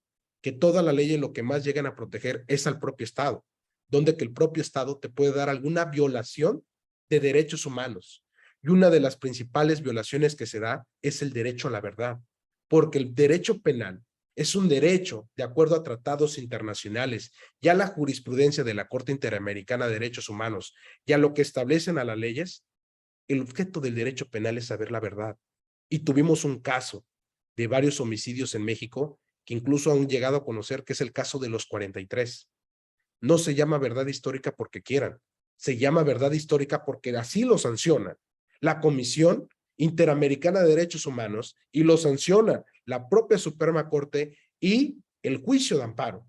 que toda la ley lo que más llegan a proteger es al propio Estado, donde que el propio Estado te puede dar alguna violación de derechos humanos. Y una de las principales violaciones que se da es el derecho a la verdad, porque el derecho penal es un derecho de acuerdo a tratados internacionales, ya la jurisprudencia de la Corte Interamericana de Derechos Humanos, ya lo que establecen a las leyes. El objeto del derecho penal es saber la verdad. Y tuvimos un caso de varios homicidios en México que incluso han llegado a conocer, que es el caso de los 43. No se llama verdad histórica porque quieran, se llama verdad histórica porque así lo sanciona la Comisión Interamericana de Derechos Humanos y lo sanciona la propia Suprema Corte y el juicio de amparo,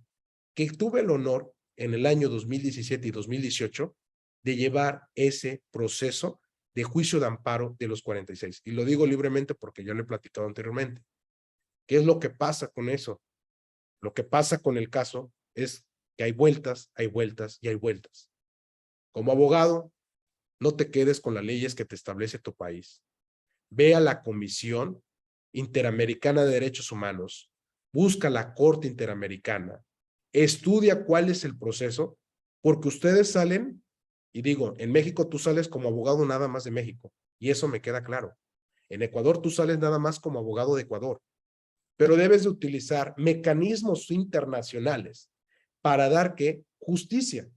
que tuve el honor en el año 2017 y 2018 de llevar ese proceso de juicio de amparo de los 46. Y lo digo libremente porque ya lo he platicado anteriormente. ¿Qué es lo que pasa con eso? Lo que pasa con el caso es que hay vueltas y hay vueltas. Como abogado, no te quedes con las leyes que te establece tu país. Ve a la Comisión Interamericana de Derechos Humanos, busca la Corte Interamericana, estudia cuál es el proceso, porque ustedes salen, y digo, en México tú sales como abogado nada más de México, y eso me queda claro. En Ecuador tú sales nada más como abogado de Ecuador, pero debes de utilizar mecanismos internacionales para dar ¿qué? Justicia,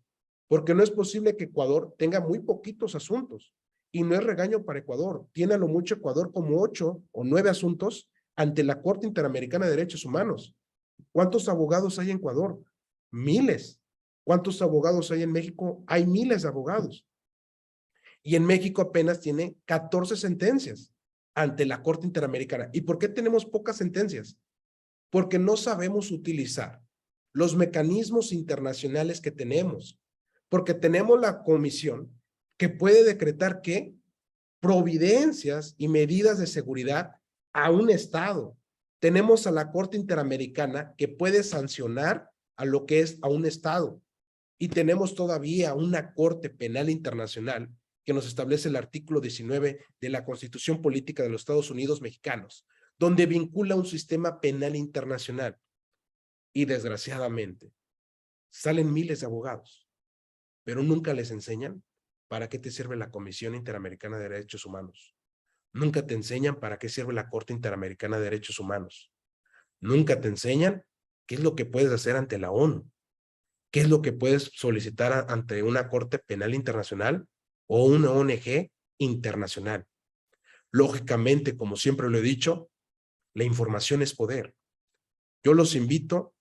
porque no es posible que Ecuador tenga muy poquitos asuntos, y no es regaño para Ecuador, tiene a lo mucho Ecuador como 8 o 9 asuntos ante la Corte Interamericana de Derechos Humanos. ¿Cuántos abogados hay en Ecuador? Miles. ¿Cuántos abogados hay en México? Hay miles de abogados. Y en México apenas tiene 14 sentencias ante la Corte Interamericana. ¿Y por qué tenemos pocas sentencias? Porque no sabemos utilizar los mecanismos internacionales que tenemos, porque tenemos la comisión que puede decretar que providencias y medidas de seguridad a un Estado. Tenemos a la Corte Interamericana que puede sancionar a lo que es a un Estado. Y tenemos todavía una Corte Penal Internacional que nos establece el artículo 19 de la Constitución Política de los Estados Unidos Mexicanos, donde vincula un sistema penal internacional. Y desgraciadamente, salen miles de abogados, pero nunca les enseñan para qué te sirve la Comisión Interamericana de Derechos Humanos. Nunca te enseñan para qué sirve la Corte Interamericana de Derechos Humanos. Nunca te enseñan qué es lo que puedes hacer ante la ONU, qué es lo que puedes solicitar ante una Corte Penal Internacional o una ONG internacional. Lógicamente, como siempre lo he dicho, la información es poder. Yo los invito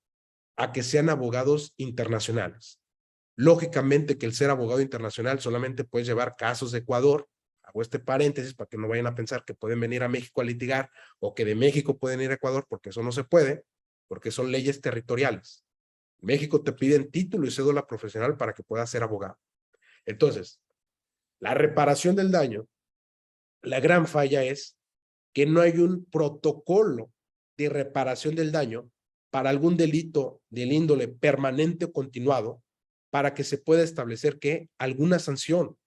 a que sean abogados internacionales. Lógicamente que el ser abogado internacional solamente puedes llevar casos de Ecuador. Hago este paréntesis para que no vayan a pensar que pueden venir a México a litigar o que de México pueden ir a Ecuador, porque eso no se puede, porque son leyes territoriales. México te piden título y cédula profesional para que puedas ser abogado. Entonces, la reparación del daño, la gran falla es que no hay un protocolo de reparación del daño para algún delito del índole permanente o continuado para que se pueda establecer que alguna sanción,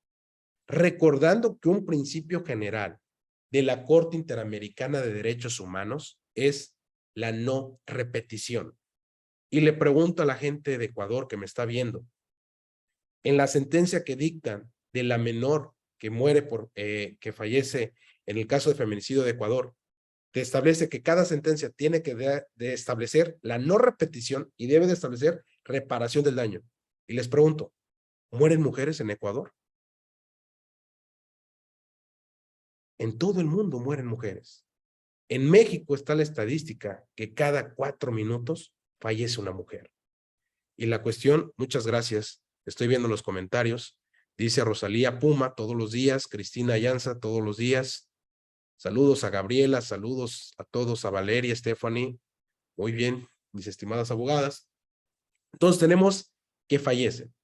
recordando que un principio general de la Corte Interamericana de Derechos Humanos es la no repetición. Y le pregunto a la gente de Ecuador que me está viendo, en la sentencia que dictan de la menor que muere que fallece en el caso de feminicidio de Ecuador, te establece que cada sentencia tiene que de establecer la no repetición y debe de establecer reparación del daño. Y les pregunto, ¿mueren mujeres en Ecuador? En todo el mundo mueren mujeres. En México está la estadística que cada 4 minutos fallece una mujer. Y la cuestión, muchas gracias, estoy viendo los comentarios, dice Rosalía Puma todos los días, Cristina Llanza todos los días, saludos a Gabriela, saludos a todos, a Valeria, Stephanie, muy bien, mis estimadas abogadas. Entonces tenemos que fallecen.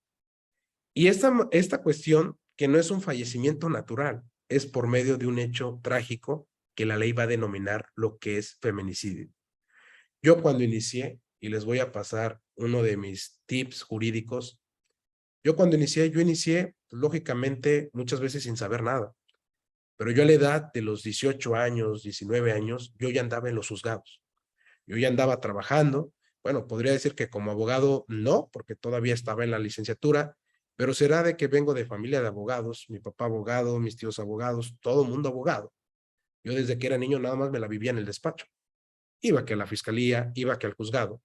Y esta cuestión, que no es un fallecimiento natural, es por medio de un hecho trágico que la ley va a denominar lo que es feminicidio. Yo cuando inicié, y les voy a pasar uno de mis tips jurídicos, yo inicié lógicamente muchas veces sin saber nada, pero yo a la edad de los 18 años, 19 años, yo ya andaba en los juzgados, yo ya andaba trabajando, bueno, podría decir que como abogado no, porque todavía estaba en la licenciatura, pero será de que vengo de familia de abogados, mi papá abogado, mis tíos abogados, todo el mundo abogado. Yo desde que era niño nada más me la vivía en el despacho. Iba que a la fiscalía, iba que al juzgado.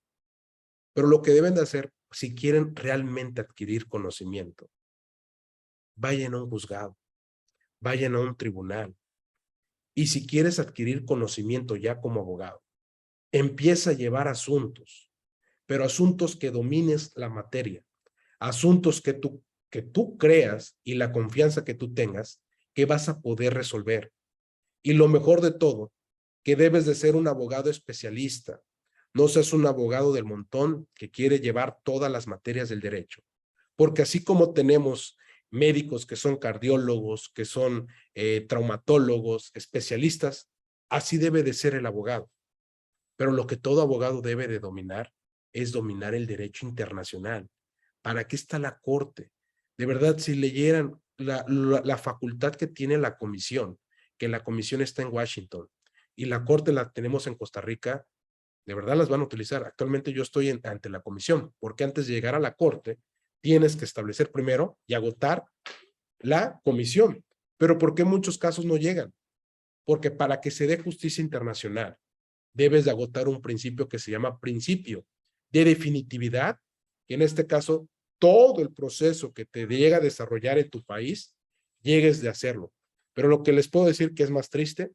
Pero lo que deben de hacer, si quieren realmente adquirir conocimiento, vayan a un juzgado, vayan a un tribunal. Y si quieres adquirir conocimiento ya como abogado, empieza a llevar asuntos, pero asuntos que domines la materia, asuntos que tú creas y la confianza que tú tengas, que vas a poder resolver. Y lo mejor de todo, que debes de ser un abogado especialista. No seas un abogado del montón que quiere llevar todas las materias del derecho. Porque así como tenemos médicos que son cardiólogos, que son traumatólogos, especialistas, así debe de ser el abogado. Pero lo que todo abogado debe de dominar es dominar el derecho internacional. ¿Para qué está la Corte? De verdad, si leyeran la facultad que tiene la comisión, que la comisión está en Washington y la Corte la tenemos en Costa Rica, de verdad las van a utilizar. Actualmente yo estoy ante la comisión, porque antes de llegar a la Corte, tienes que establecer primero y agotar la comisión. Pero ¿por qué muchos casos no llegan? Porque para que se dé justicia internacional, debes de agotar un principio que se llama principio de definitividad, que en este caso, todo el proceso que te llega a desarrollar en tu país, llegues de hacerlo. Pero lo que les puedo decir que es más triste,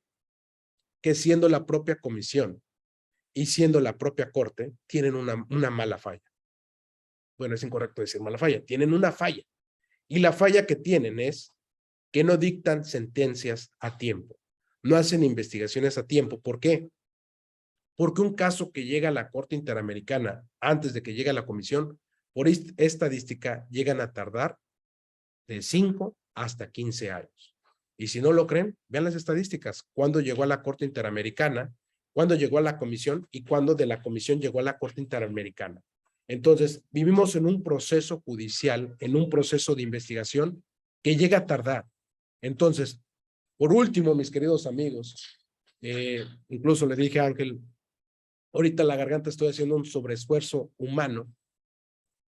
que siendo la propia comisión y siendo la propia corte, tienen una mala falla. Bueno, es incorrecto decir mala falla, tienen una falla. Y la falla que tienen es que no dictan sentencias a tiempo, no hacen investigaciones a tiempo. ¿Por qué? Porque un caso que llega a la Corte Interamericana antes de que llegue a la comisión, por estadística, llegan a tardar de 5 hasta 15 años. Y si no lo creen, vean las estadísticas. ¿Cuándo llegó a la Corte Interamericana? ¿Cuándo llegó a la comisión? ¿Y cuándo de la comisión llegó a la Corte Interamericana? Entonces, vivimos en un proceso judicial, en un proceso de investigación que llega a tardar. Entonces, por último, mis queridos amigos, incluso le dije a Ángel, ahorita la garganta estoy haciendo un sobreesfuerzo humano,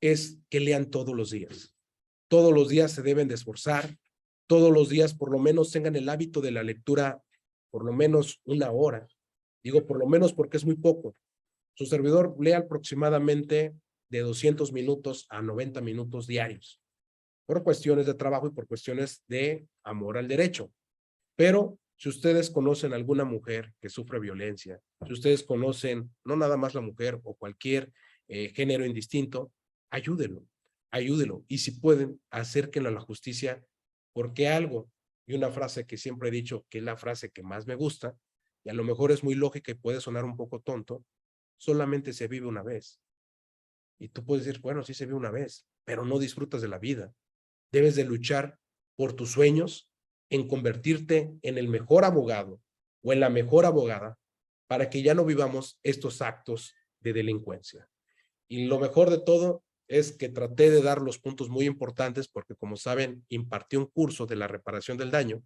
es que lean todos los días. Todos los días se deben de esforzar, todos los días por lo menos tengan el hábito de la lectura por lo menos 1 hora. Digo por lo menos porque es muy poco, Su servidor lee aproximadamente de 200 minutos a 90 minutos diarios, por cuestiones de trabajo y por cuestiones de amor al derecho. Pero si ustedes conocen alguna mujer que sufre violencia, si ustedes conocen no nada más la mujer o cualquier género indistinto, ayúdenlo, ayúdenlo. Y si pueden, acérquenlo a la justicia, porque algo, y una frase que siempre he dicho, que es la frase que más me gusta, y a lo mejor es muy lógica y puede sonar un poco tonto, solamente se vive una vez. Y tú puedes decir, bueno, sí se vive una vez, pero no disfrutas de la vida. Debes de luchar por tus sueños, en convertirte en el mejor abogado o en la mejor abogada para que ya no vivamos estos actos de delincuencia. Y lo mejor de todo es que traté de dar los puntos muy importantes porque, como saben, impartí un curso de la reparación del daño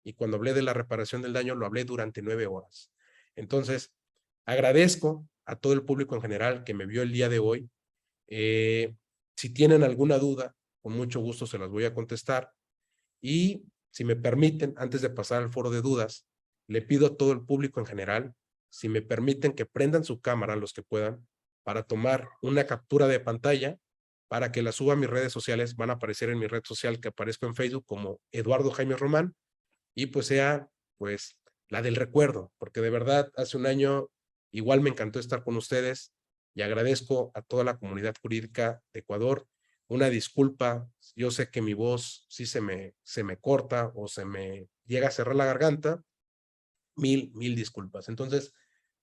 y cuando hablé de la reparación del daño lo hablé durante 9 horas. Entonces, agradezco a todo el público en general que me vio el día de hoy. Si tienen alguna duda, con mucho gusto se las voy a contestar. Y si me permiten, antes de pasar al foro de dudas, le pido a todo el público en general, si me permiten que prendan su cámara los que puedan, para tomar una captura de pantalla, para que la suba a mis redes sociales. Van a aparecer en mi red social que aparezco en Facebook como Eduardo Jaime Román, y pues sea pues la del recuerdo, porque de verdad hace un año igual me encantó estar con ustedes y agradezco a toda la comunidad jurídica de Ecuador. Una disculpa, yo sé que mi voz sí se me corta o se me llega a cerrar la garganta. Mil disculpas. Entonces,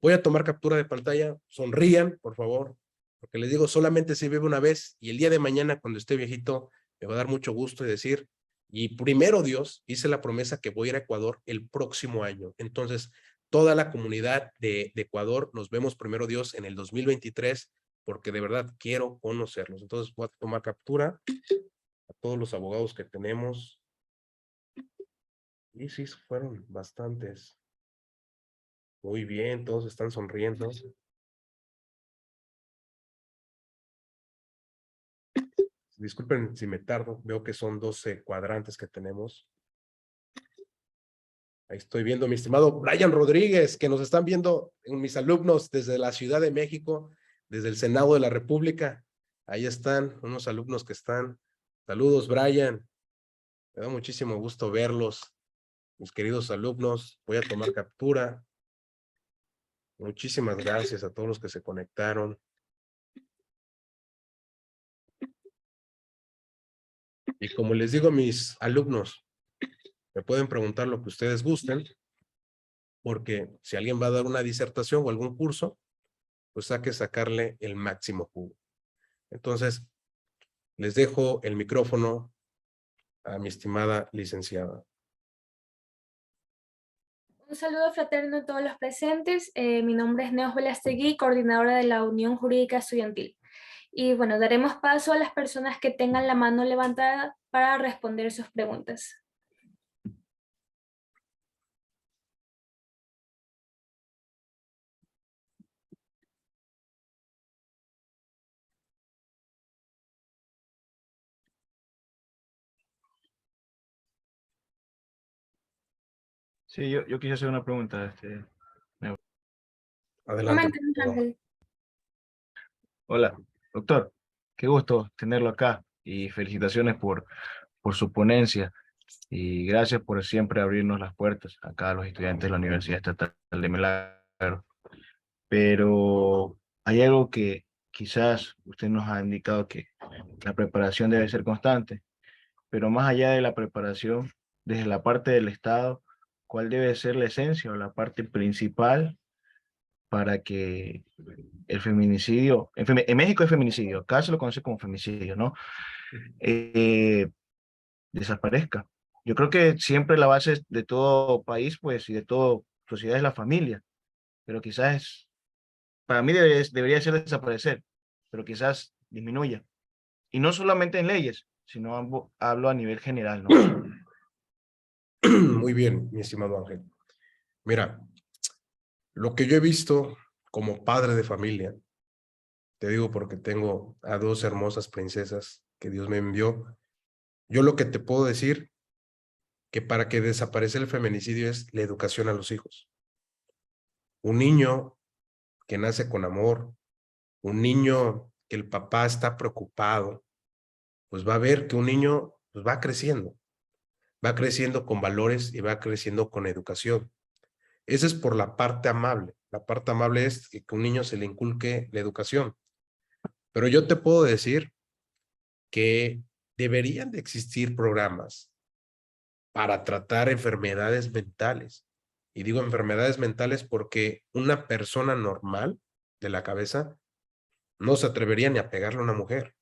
voy a tomar captura de pantalla. Sonrían, por favor, porque les digo, solamente se vive una vez y el día de mañana, cuando esté viejito, me va a dar mucho gusto y decir, y primero Dios, hice la promesa que voy a ir a Ecuador el próximo año. Entonces, toda la comunidad de Ecuador, nos vemos primero Dios en el 2023, porque de verdad quiero conocerlos. Entonces, voy a tomar captura a todos los abogados que tenemos. Y sí, fueron bastantes. Muy bien, todos están sonriendo. Disculpen si me tardo, veo que son 12 cuadrantes que tenemos. Ahí estoy viendo, mi estimado Brian Rodríguez, que nos están viendo en mis alumnos desde la Ciudad de México, desde el Senado de la República. Ahí están unos alumnos que están. Saludos, Brian. Me da muchísimo gusto verlos, mis queridos alumnos. Voy a tomar captura. Muchísimas gracias a todos los que se conectaron. Y como les digo a mis alumnos, me pueden preguntar lo que ustedes gusten, porque si alguien va a dar una disertación o algún curso, pues hay que sacarle el máximo jugo. Entonces, les dejo el micrófono a mi estimada licenciada. Un saludo fraterno a todos los presentes. Mi nombre es Neos Velastegui, coordinadora de la Unión Jurídica Estudiantil. Y bueno, daremos paso a las personas que tengan la mano levantada para responder sus preguntas. Sí, yo quisiera hacer una pregunta. Adelante. Ángel. Hola, doctor. Qué gusto tenerlo acá y felicitaciones por su ponencia y gracias por siempre abrirnos las puertas acá a los estudiantes de la Universidad Estatal de Milagro. Pero hay algo que quizás usted nos ha indicado que la preparación debe ser constante, pero más allá de la preparación, desde la parte del Estado, ¿cuál debe ser la esencia o la parte principal para que el feminicidio, en México es feminicidio, acá se lo conoce como femicidio, ¿no? Desaparezca? Yo creo que siempre la base de todo país, pues, y de toda sociedad es la familia, pero quizás, para mí debería ser desaparecer, pero quizás disminuya. Y no solamente en leyes, sino hablo a nivel general, ¿no? Muy bien, mi estimado Ángel. Mira, lo que yo he visto como padre de familia, te digo porque tengo a 2 hermosas princesas que Dios me envió. Yo lo que te puedo decir que para que desaparezca el feminicidio es la educación a los hijos. Un niño que nace con amor, un niño que el papá está preocupado, pues va a ver que un niño pues va creciendo con valores y va creciendo con educación. Esa es por la parte amable. La parte amable es que a un niño se le inculque la educación. Pero yo te puedo decir que deberían de existir programas para tratar enfermedades mentales. Y digo enfermedades mentales porque una persona normal de la cabeza no se atrevería ni a pegarle a una mujer,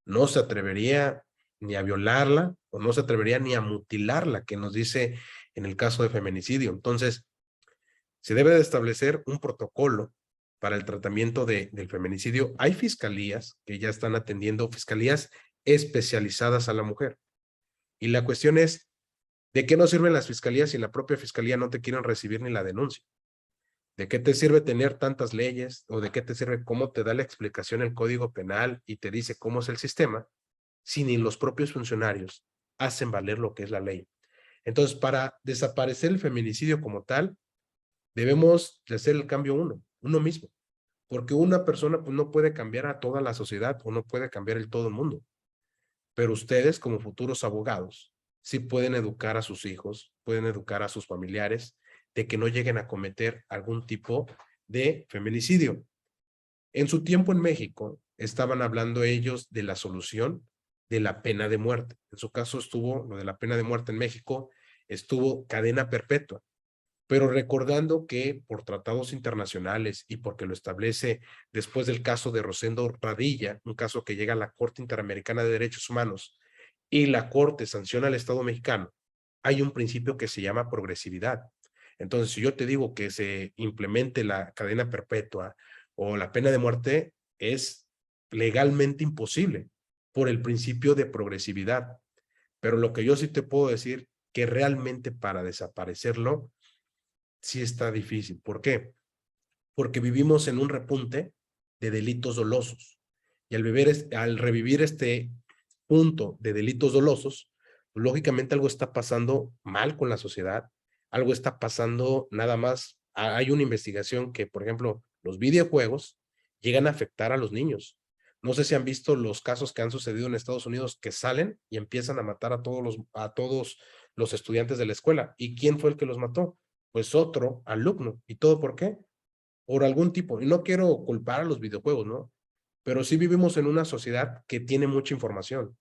no se atrevería ni a violarla o no se atrevería ni a mutilarla, que nos dice en el caso de feminicidio. Entonces, se debe de establecer un protocolo para el tratamiento del feminicidio. Hay fiscalías que ya están atendiendo, fiscalías especializadas a la mujer. Y la cuestión es, ¿de qué nos sirven las fiscalías si la propia fiscalía no te quieren recibir ni la denuncia? ¿De qué te sirve tener tantas leyes o de qué te sirve cómo te da la explicación el Código Penal y te dice cómo es el sistema si ni los propios funcionarios hacen valer lo que es la ley? Entonces, para desaparecer el feminicidio como tal, debemos de hacer el cambio uno mismo, porque una persona pues, no puede cambiar a toda la sociedad o no puede cambiar el todo el mundo, pero ustedes como futuros abogados sí pueden educar a sus hijos, pueden educar a sus familiares de que no lleguen a cometer algún tipo de feminicidio. En su tiempo en México estaban hablando ellos de la solución de la pena de muerte. En su caso estuvo lo de la pena de muerte en México, estuvo cadena perpetua. Pero recordando que por tratados internacionales y porque lo establece después del caso de Rosendo Radilla, un caso que llega a la Corte Interamericana de Derechos Humanos y la Corte sanciona al Estado mexicano, hay un principio que se llama progresividad. Entonces, si yo te digo que se implemente la cadena perpetua o la pena de muerte, es legalmente imposible por el principio de progresividad. Pero lo que yo sí te puedo decir que realmente para desaparecerlo, sí está difícil. ¿Por qué? Porque vivimos en un repunte de delitos dolosos. Y al revivir este punto de delitos dolosos, pues, lógicamente algo está pasando mal con la sociedad, algo está pasando nada más. Hay una investigación que, por ejemplo, los videojuegos llegan a afectar a los niños. No sé si han visto los casos que han sucedido en Estados Unidos que salen y empiezan a matar a todos los estudiantes de la escuela. ¿Y quién fue el que los mató? Pues otro alumno. ¿Y todo por qué? Por algún tipo. Y no quiero culpar a los videojuegos, ¿no? Pero sí vivimos en una sociedad que tiene mucha información.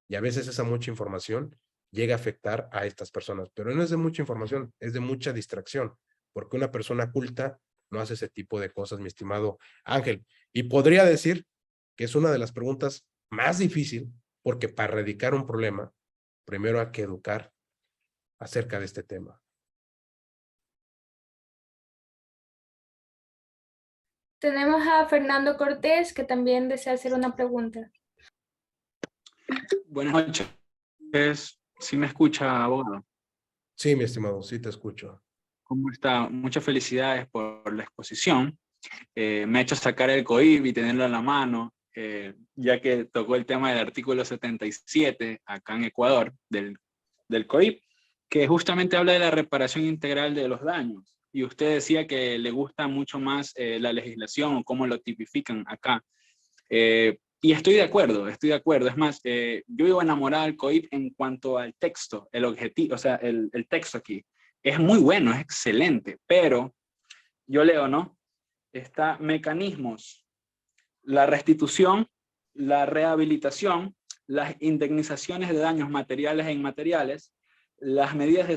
Y a veces esa mucha información llega a afectar a estas personas. Pero no es de mucha información, es de mucha distracción. Porque una persona culta no hace ese tipo de cosas, mi estimado Ángel. Y podría decir que es una de las preguntas más difíciles, porque para erradicar un problema, primero hay que educar acerca de este tema. Tenemos a Fernando Cortés, que también desea hacer una pregunta. Buenas noches. ¿Sí me escucha, abogado? Sí, mi estimado, sí te escucho. ¿Cómo está? Muchas felicidades por la exposición. Me ha hecho sacar el COIP y tenerlo en la mano, ya que tocó el tema del artículo 77 acá en Ecuador, del COIP, que justamente habla de la reparación integral de los daños. Y usted decía que le gusta mucho más la legislación o cómo lo tipifican acá. Y estoy de acuerdo. Es más, yo vivo enamorado del COIP en cuanto al texto, el objetivo, o sea, el texto aquí. Es muy bueno, es excelente, pero yo leo, ¿no? Está mecanismos, la restitución, la rehabilitación, las indemnizaciones de daños materiales e inmateriales, las medidas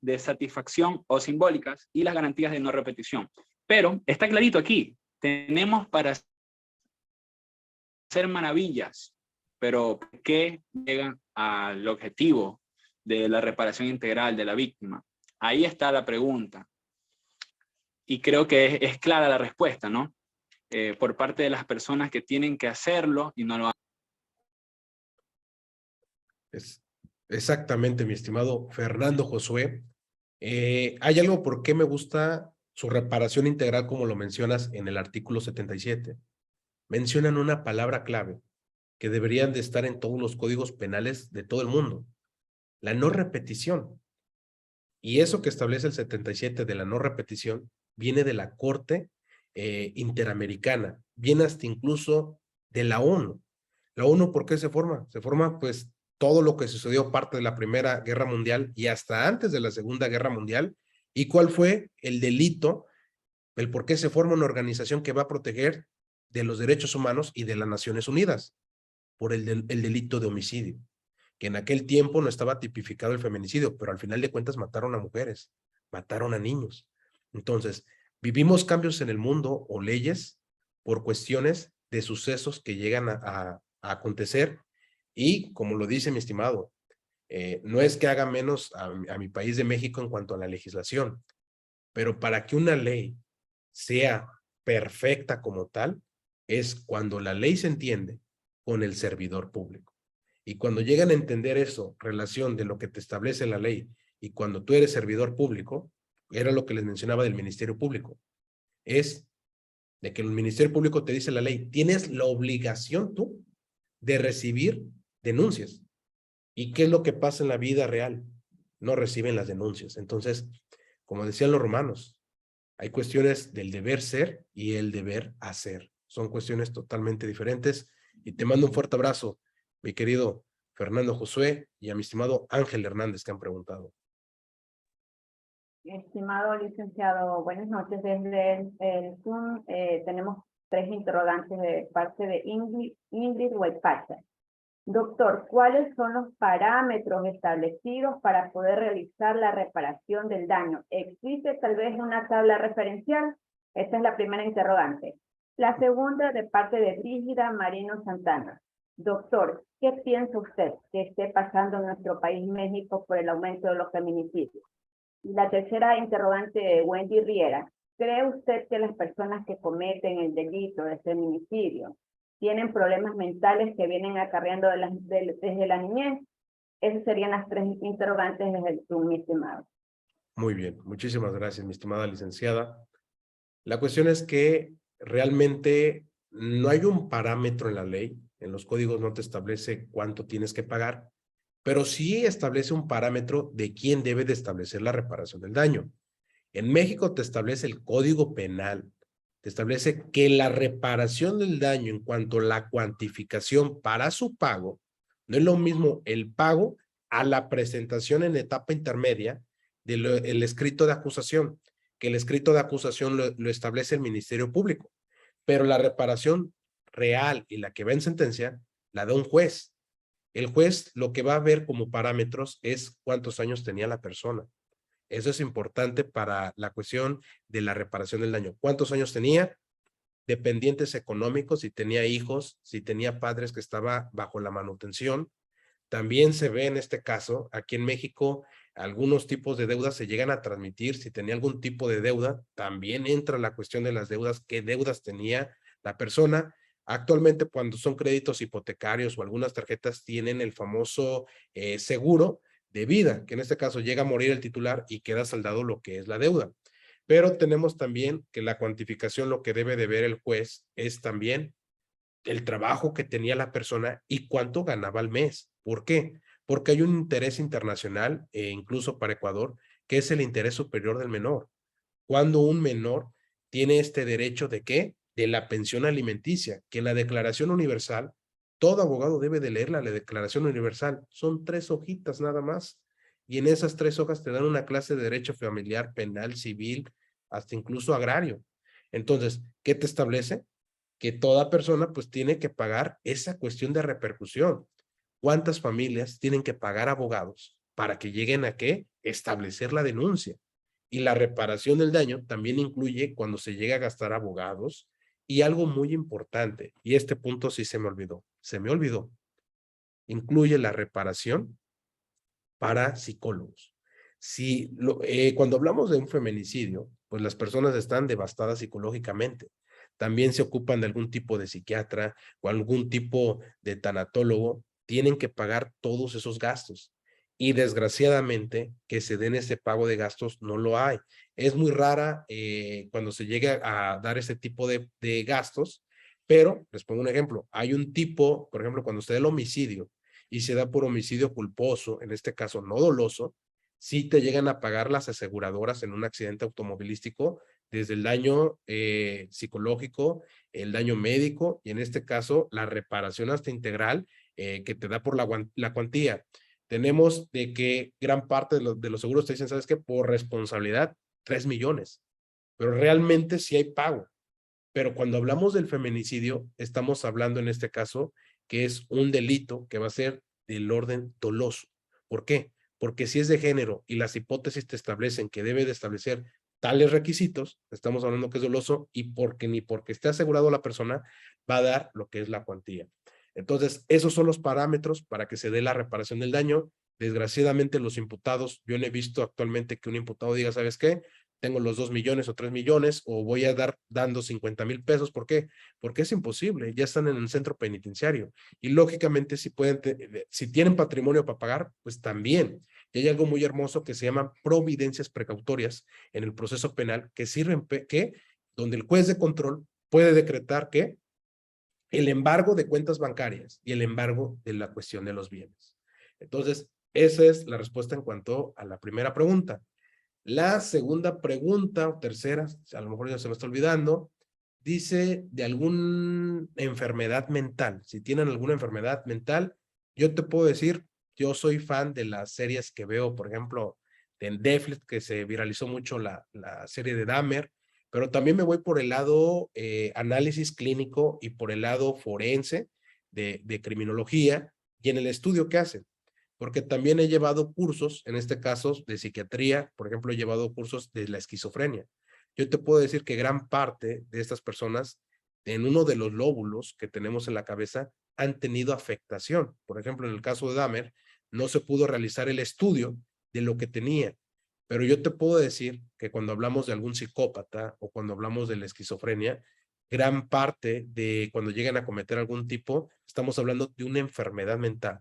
de satisfacción o simbólicas y las garantías de no repetición. Pero está clarito aquí, tenemos para hacer maravillas, pero ¿por qué llegan al objetivo de la reparación integral de la víctima? Ahí está la pregunta. Y creo que es clara la respuesta, ¿no? Por parte de las personas que tienen que hacerlo y no lo hacen. Exactamente, mi estimado Fernando Josué. Hay algo por qué me gusta su reparación integral, como lo mencionas en el artículo 77. Mencionan una palabra clave que deberían de estar en todos los códigos penales de todo el mundo: la no repetición. Y eso que establece el 77 de la no repetición viene de la Corte interamericana, viene hasta incluso de la ONU. ¿La ONU por qué se forma? Se forma pues todo lo que sucedió parte de la Primera Guerra Mundial y hasta antes de la Segunda Guerra Mundial. ¿Y cuál fue el delito? El por qué se forma una organización que va a proteger de los derechos humanos y de las Naciones Unidas, por el delito de homicidio, que en aquel tiempo no estaba tipificado el feminicidio, pero al final de cuentas mataron a mujeres, mataron a niños. Entonces, vivimos cambios en el mundo o leyes por cuestiones de sucesos que llegan a acontecer y, como lo dice mi estimado, no es que haga menos a mi país de México en cuanto a la legislación, pero para que una ley sea perfecta como tal, es cuando la ley se entiende con el servidor público. Y cuando llegan a entender eso, relación de lo que te establece la ley, y cuando tú eres servidor público, era lo que les mencionaba del Ministerio Público, es de que el Ministerio Público te dice la ley, tienes la obligación tú de recibir denuncias. ¿Y qué es lo que pasa en la vida real? No reciben las denuncias. Entonces, como decían los romanos, hay cuestiones del deber ser y el deber hacer. Son cuestiones totalmente diferentes. Y te mando un fuerte abrazo, mi querido Fernando Josué, y a mi estimado Ángel Hernández, que han preguntado. Estimado licenciado, buenas noches. Desde el Zoom tenemos 3 interrogantes de parte de Ingrid Huaypacha. Doctor, ¿cuáles son los parámetros establecidos para poder realizar la reparación del daño? ¿Existe tal vez una tabla referencial? Esta es la primera interrogante. La segunda de parte de Brígida Marino Santana. Doctor, ¿qué piensa usted que esté pasando en nuestro país México por el aumento de los feminicidios? Y la tercera interrogante de Wendy Riera. ¿Cree usted que las personas que cometen el delito de feminicidio tienen problemas mentales que vienen acarreando desde la niñez? Esas serían las 3 interrogantes desde el Zoom, mi estimado. Muy bien, muchísimas gracias, mi estimada licenciada. La cuestión es que realmente no hay un parámetro en la ley, en los códigos no te establece cuánto tienes que pagar, pero sí establece un parámetro de quién debe de establecer la reparación del daño. En México te establece el Código Penal, te establece que la reparación del daño en cuanto a la cuantificación para su pago, no es lo mismo el pago a la presentación en etapa intermedia del escrito de acusación, que el escrito de acusación lo establece el Ministerio Público, pero la reparación real y la que va en sentencia la da un juez. El juez lo que va a ver como parámetros es cuántos años tenía la persona. Eso es importante para la cuestión de la reparación del daño. ¿Cuántos años tenía? Dependientes económicos, si tenía hijos, si tenía padres que estaba bajo la manutención. También se ve en este caso, aquí en México, algunos tipos de deudas se llegan a transmitir. Si tenía algún tipo de deuda, también entra la cuestión de las deudas, qué deudas tenía la persona. Actualmente, cuando son créditos hipotecarios o algunas tarjetas tienen el famoso seguro de vida, que en este caso llega a morir el titular y queda saldado lo que es la deuda. Pero tenemos también que la cuantificación, lo que debe de ver el juez es también el trabajo que tenía la persona y cuánto ganaba al mes. ¿Por qué? Porque hay un interés internacional, incluso para Ecuador, que es el interés superior del menor. Cuando un menor tiene este derecho de ¿qué? De la pensión alimenticia, que en la Declaración Universal, todo abogado debe de leer la Declaración Universal. Son 3 hojitas nada más. Y en esas 3 hojas te dan una clase de derecho familiar, penal, civil, hasta incluso agrario. Entonces, ¿qué te establece? Que toda persona pues tiene que pagar esa cuestión de repercusión. ¿Cuántas familias tienen que pagar abogados para que lleguen a qué? Establecer la denuncia. Y la reparación del daño también incluye cuando se llega a gastar abogados y algo muy importante, y este punto sí se me olvidó, incluye la reparación para psicólogos. Cuando hablamos de un feminicidio, pues las personas están devastadas psicológicamente. También se ocupan de algún tipo de psiquiatra o algún tipo de tanatólogo, tienen que pagar todos esos gastos. Y desgraciadamente que se den ese pago de gastos no lo hay. Es muy rara cuando se llega a dar ese tipo de gastos, pero les pongo un ejemplo. Hay un tipo, por ejemplo, cuando se da el homicidio y se da por homicidio culposo, en este caso no doloso, sí te llegan a pagar las aseguradoras en un accidente automovilístico desde el daño psicológico, el daño médico y en este caso la reparación hasta integral que te da por la cuantía. Tenemos de que gran parte de los seguros te dicen, ¿sabes qué? Por responsabilidad, 3 millones. Pero realmente sí hay pago. Pero cuando hablamos del feminicidio, estamos hablando en este caso que es un delito que va a ser del orden doloso. ¿Por qué? Porque si es de género y las hipótesis te establecen que debe de establecer tales requisitos, estamos hablando que es doloso y ni porque esté asegurado la persona va a dar lo que es la cuantía. Entonces, esos son los parámetros para que se dé la reparación del daño. Desgraciadamente, los imputados, yo no he visto actualmente que un imputado diga, ¿sabes qué? Tengo los 2 millones o 3 millones o voy a dar dando 50,000 pesos. ¿Por qué? Porque es imposible, ya están en el centro penitenciario y lógicamente si tienen patrimonio para pagar, pues también. Y hay algo muy hermoso que se llama providencias precautorias en el proceso penal que sirven donde el juez de control puede decretar que el embargo de cuentas bancarias y el embargo de la cuestión de los bienes. Entonces, esa es la respuesta en cuanto a la primera pregunta. La segunda pregunta o tercera, a lo mejor ya se me está olvidando, dice de alguna enfermedad mental. Si tienen alguna enfermedad mental, yo te puedo decir, yo soy fan de las series que veo, por ejemplo, en Netflix, que se viralizó mucho la serie de Dahmer, pero también me voy por el lado análisis clínico y por el lado forense de criminología y en el estudio que hacen. Porque también he llevado cursos, en este caso de psiquiatría, por ejemplo, he llevado cursos de la esquizofrenia. Yo te puedo decir que gran parte de estas personas, en uno de los lóbulos que tenemos en la cabeza, han tenido afectación. Por ejemplo, en el caso de Dahmer, no se pudo realizar el estudio de lo que tenía. Pero yo te puedo decir que cuando hablamos de algún psicópata o cuando hablamos de la esquizofrenia, gran parte de cuando llegan a cometer algún tipo, estamos hablando de una enfermedad mental.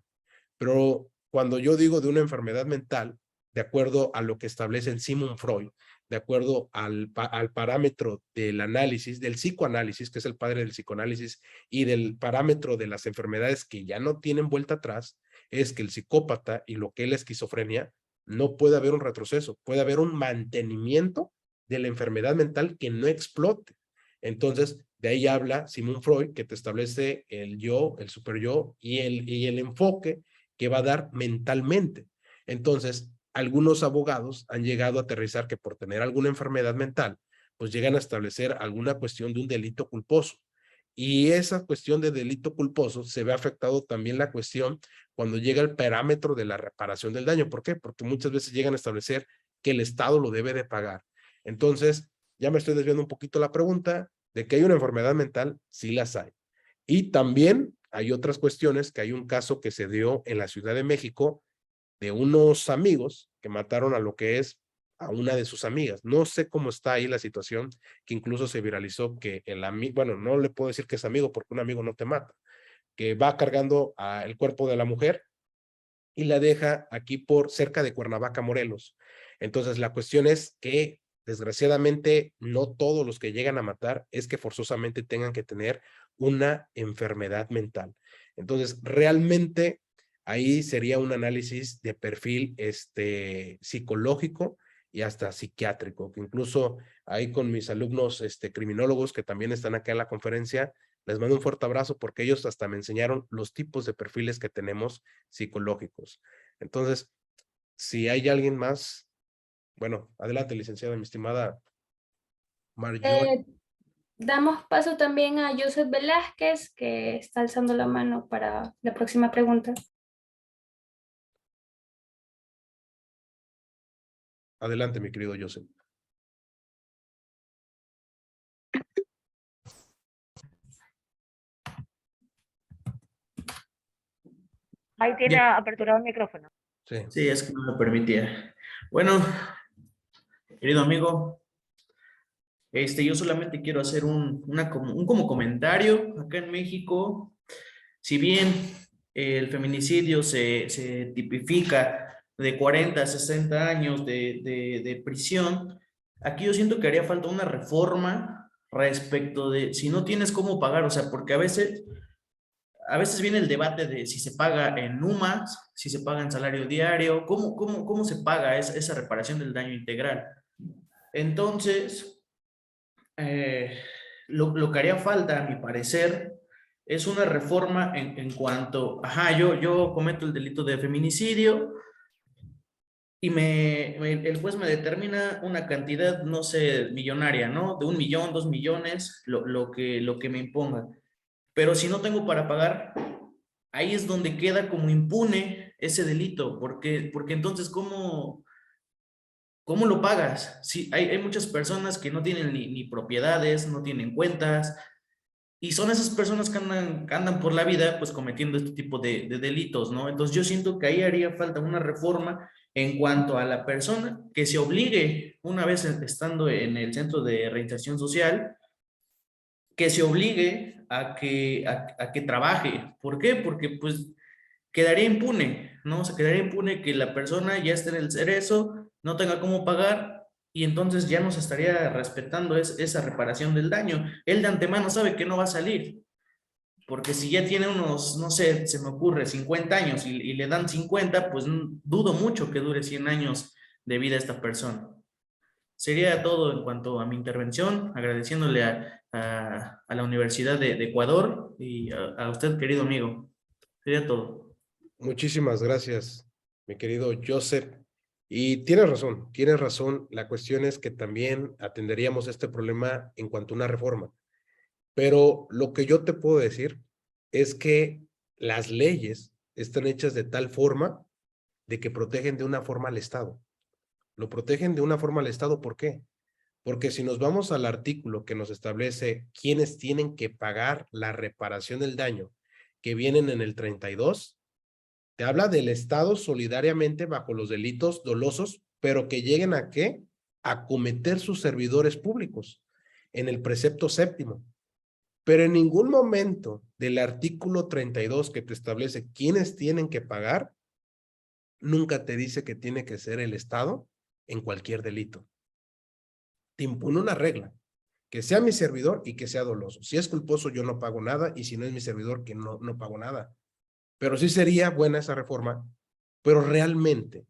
Pero cuando yo digo de una enfermedad mental, de acuerdo a lo que establece el Sigmund Freud, de acuerdo al parámetro del análisis, del psicoanálisis, que es el padre del psicoanálisis, y del parámetro de las enfermedades que ya no tienen vuelta atrás, es que el psicópata y lo que es la esquizofrenia, no puede haber un retroceso, puede haber un mantenimiento de la enfermedad mental que no explote. Entonces, de ahí habla Sigmund Freud, que te establece el yo, el superyo y el enfoque que va a dar mentalmente. Entonces, algunos abogados han llegado a aterrizar que por tener alguna enfermedad mental, pues llegan a establecer alguna cuestión de un delito culposo. Y esa cuestión de delito culposo se ve afectado también la cuestión cuando llega el parámetro de la reparación del daño. ¿Por qué? Porque muchas veces llegan a establecer que el Estado lo debe de pagar. Entonces, ya me estoy desviando un poquito la pregunta de que hay una enfermedad mental, sí las hay. Y también hay otras cuestiones, que hay un caso que se dio en la Ciudad de México de unos amigos que mataron a lo que es a una de sus amigas. No sé cómo está ahí la situación, que incluso se viralizó que el amigo, bueno, no le puedo decir que es amigo porque un amigo no te mata, que va cargando el cuerpo de la mujer y la deja aquí por cerca de Cuernavaca, Morelos. Entonces la cuestión es que desgraciadamente no todos los que llegan a matar es que forzosamente tengan que tener una enfermedad mental. Entonces realmente ahí sería un análisis de perfil psicológico y hasta psiquiátrico, que incluso ahí con mis alumnos criminólogos que también están acá en la conferencia, les mando un fuerte abrazo porque ellos hasta me enseñaron los tipos de perfiles que tenemos psicológicos. Entonces, si hay alguien más, bueno, adelante, licenciada, mi estimada Marjorie. Damos paso también a Joseph Velázquez, que está alzando la mano para la próxima pregunta. Adelante, mi querido Joseph. Ahí tiene aperturado el micrófono. Sí. Sí, es que no me permitía. Bueno, querido amigo, yo solamente quiero hacer un como comentario. Acá en México, si bien el feminicidio se tipifica de 40 a 60 años de prisión, aquí yo siento que haría falta una reforma respecto de si no tienes cómo pagar, o sea, porque a veces viene el debate de si se paga en UMAS, si se paga en salario diario, cómo se paga esa reparación del daño integral. Entonces, lo que haría falta, a mi parecer, es una reforma en cuanto, yo cometo el delito de feminicidio y el juez me determina una cantidad, no sé, millonaria, ¿no? De 1 millón, 2 millones, lo que me imponga. Pero si no tengo para pagar, ahí es donde queda como impune ese delito, porque entonces, ¿cómo lo pagas? Sí, hay muchas personas que no tienen ni propiedades, no tienen cuentas, y son esas personas que andan por la vida pues cometiendo este tipo de delitos, ¿no? Entonces yo siento que ahí haría falta una reforma en cuanto a la persona que se obligue, una vez estando en el centro de reinserción social, que se obligue a que trabaje. ¿Por qué? Porque pues quedaría impune, ¿no? Se quedaría impune que la persona ya esté en el cerezo, no tenga cómo pagar y entonces ya no se estaría respetando esa reparación del daño. Él de antemano sabe que no va a salir, porque si ya tiene unos, no sé, se me ocurre, 50 años y le dan 50, pues dudo mucho que dure 100 años de vida esta persona. Sería todo en cuanto a mi intervención, agradeciéndole a la Universidad de Ecuador y a usted, querido amigo. Sería todo. Muchísimas gracias, mi querido Joseph. Y tienes razón. La cuestión es que también atenderíamos este problema en cuanto a una reforma. Pero lo que yo te puedo decir es que las leyes están hechas de tal forma de que protegen de una forma al Estado. Lo protegen de una forma al Estado, ¿por qué? Porque si nos vamos al artículo que nos establece quiénes tienen que pagar la reparación del daño que vienen en el 32, te habla del Estado solidariamente bajo los delitos dolosos, pero que lleguen a ¿qué? A cometer sus servidores públicos en el precepto séptimo. Pero en ningún momento del artículo 32 que te establece quiénes tienen que pagar, nunca te dice que tiene que ser el Estado en cualquier delito. Te impone una regla, que sea mi servidor y que sea doloso. Si es culposo, yo no pago nada, y si no es mi servidor, que no pago nada. Pero sí sería buena esa reforma, pero realmente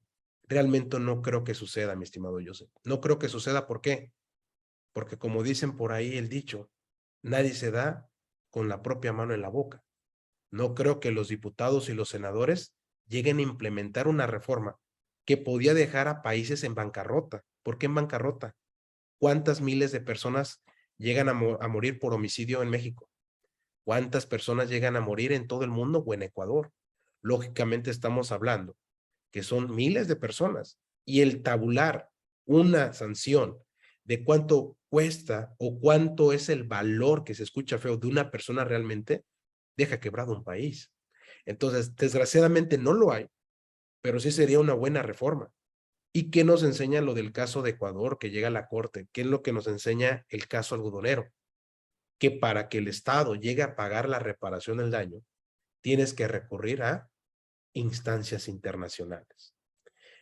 no creo que suceda, mi estimado Joseph. No creo que suceda, ¿por qué? Porque como dicen por ahí el dicho, nadie se da con la propia mano en la boca. No creo que los diputados y los senadores lleguen a implementar una reforma que podía dejar a países en bancarrota. ¿Por qué en bancarrota? ¿Cuántas miles de personas llegan a morir por homicidio en México? ¿Cuántas personas llegan a morir en todo el mundo o en Ecuador? Lógicamente estamos hablando que son miles de personas, y el tabular una sanción de cuánto cuesta o cuánto es el valor, que se escucha feo, de una persona realmente, deja quebrado un país. Entonces, desgraciadamente no lo hay, pero sí sería una buena reforma. ¿Y qué nos enseña lo del caso de Ecuador que llega a la corte? ¿Qué es lo que nos enseña el caso algodonero? Que para que el Estado llegue a pagar la reparación del daño, tienes que recurrir a instancias internacionales.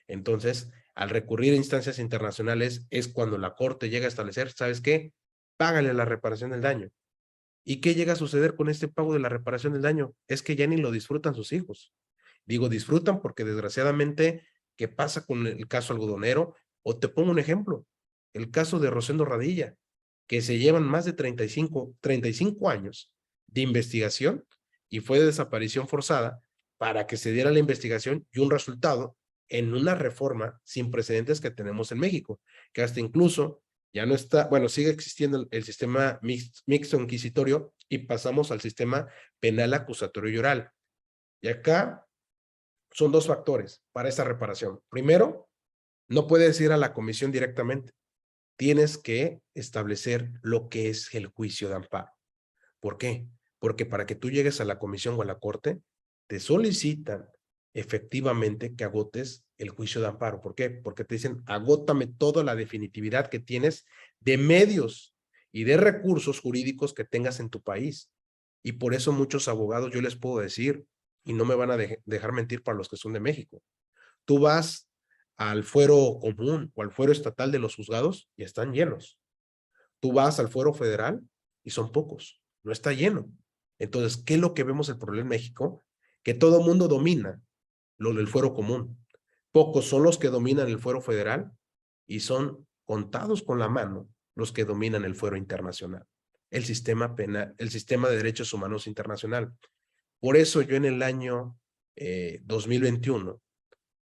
Entonces, al recurrir a instancias internacionales es cuando la corte llega a establecer, ¿sabes qué? Págale la reparación del daño. ¿Y qué llega a suceder con este pago de la reparación del daño? Es que ya ni lo disfrutan sus hijos. Digo, disfrutan porque desgraciadamente, ¿qué pasa con el caso algodonero? O te pongo un ejemplo, el caso de Rosendo Radilla, que se llevan más de 35 años de investigación y fue de desaparición forzada para que se diera la investigación y un resultado en una reforma sin precedentes que tenemos en México, que hasta incluso ya no está, bueno, sigue existiendo el sistema mixto inquisitorio y pasamos al sistema penal acusatorio y oral. Y acá son dos factores para esa reparación. Primero, no puedes ir a la comisión directamente. Tienes que establecer lo que es el juicio de amparo. ¿Por qué? Porque para que tú llegues a la comisión o a la corte, te solicitan efectivamente que agotes el juicio de amparo. ¿Por qué? Porque te dicen, agótame toda la definitividad que tienes de medios y de recursos jurídicos que tengas en tu país. Y por eso muchos abogados, yo les puedo decir, y no me van a dejar mentir para los que son de México, tú vas al fuero común o al fuero estatal de los juzgados y están llenos. Tú vas al fuero federal y son pocos, no está lleno. Entonces, ¿qué es lo que vemos el problema en México? Que todo mundo domina lo del fuero común. Pocos son los que dominan el fuero federal y son contados con la mano los que dominan el fuero internacional, el sistema penal, el sistema de derechos humanos internacional. Por eso yo en el año 2021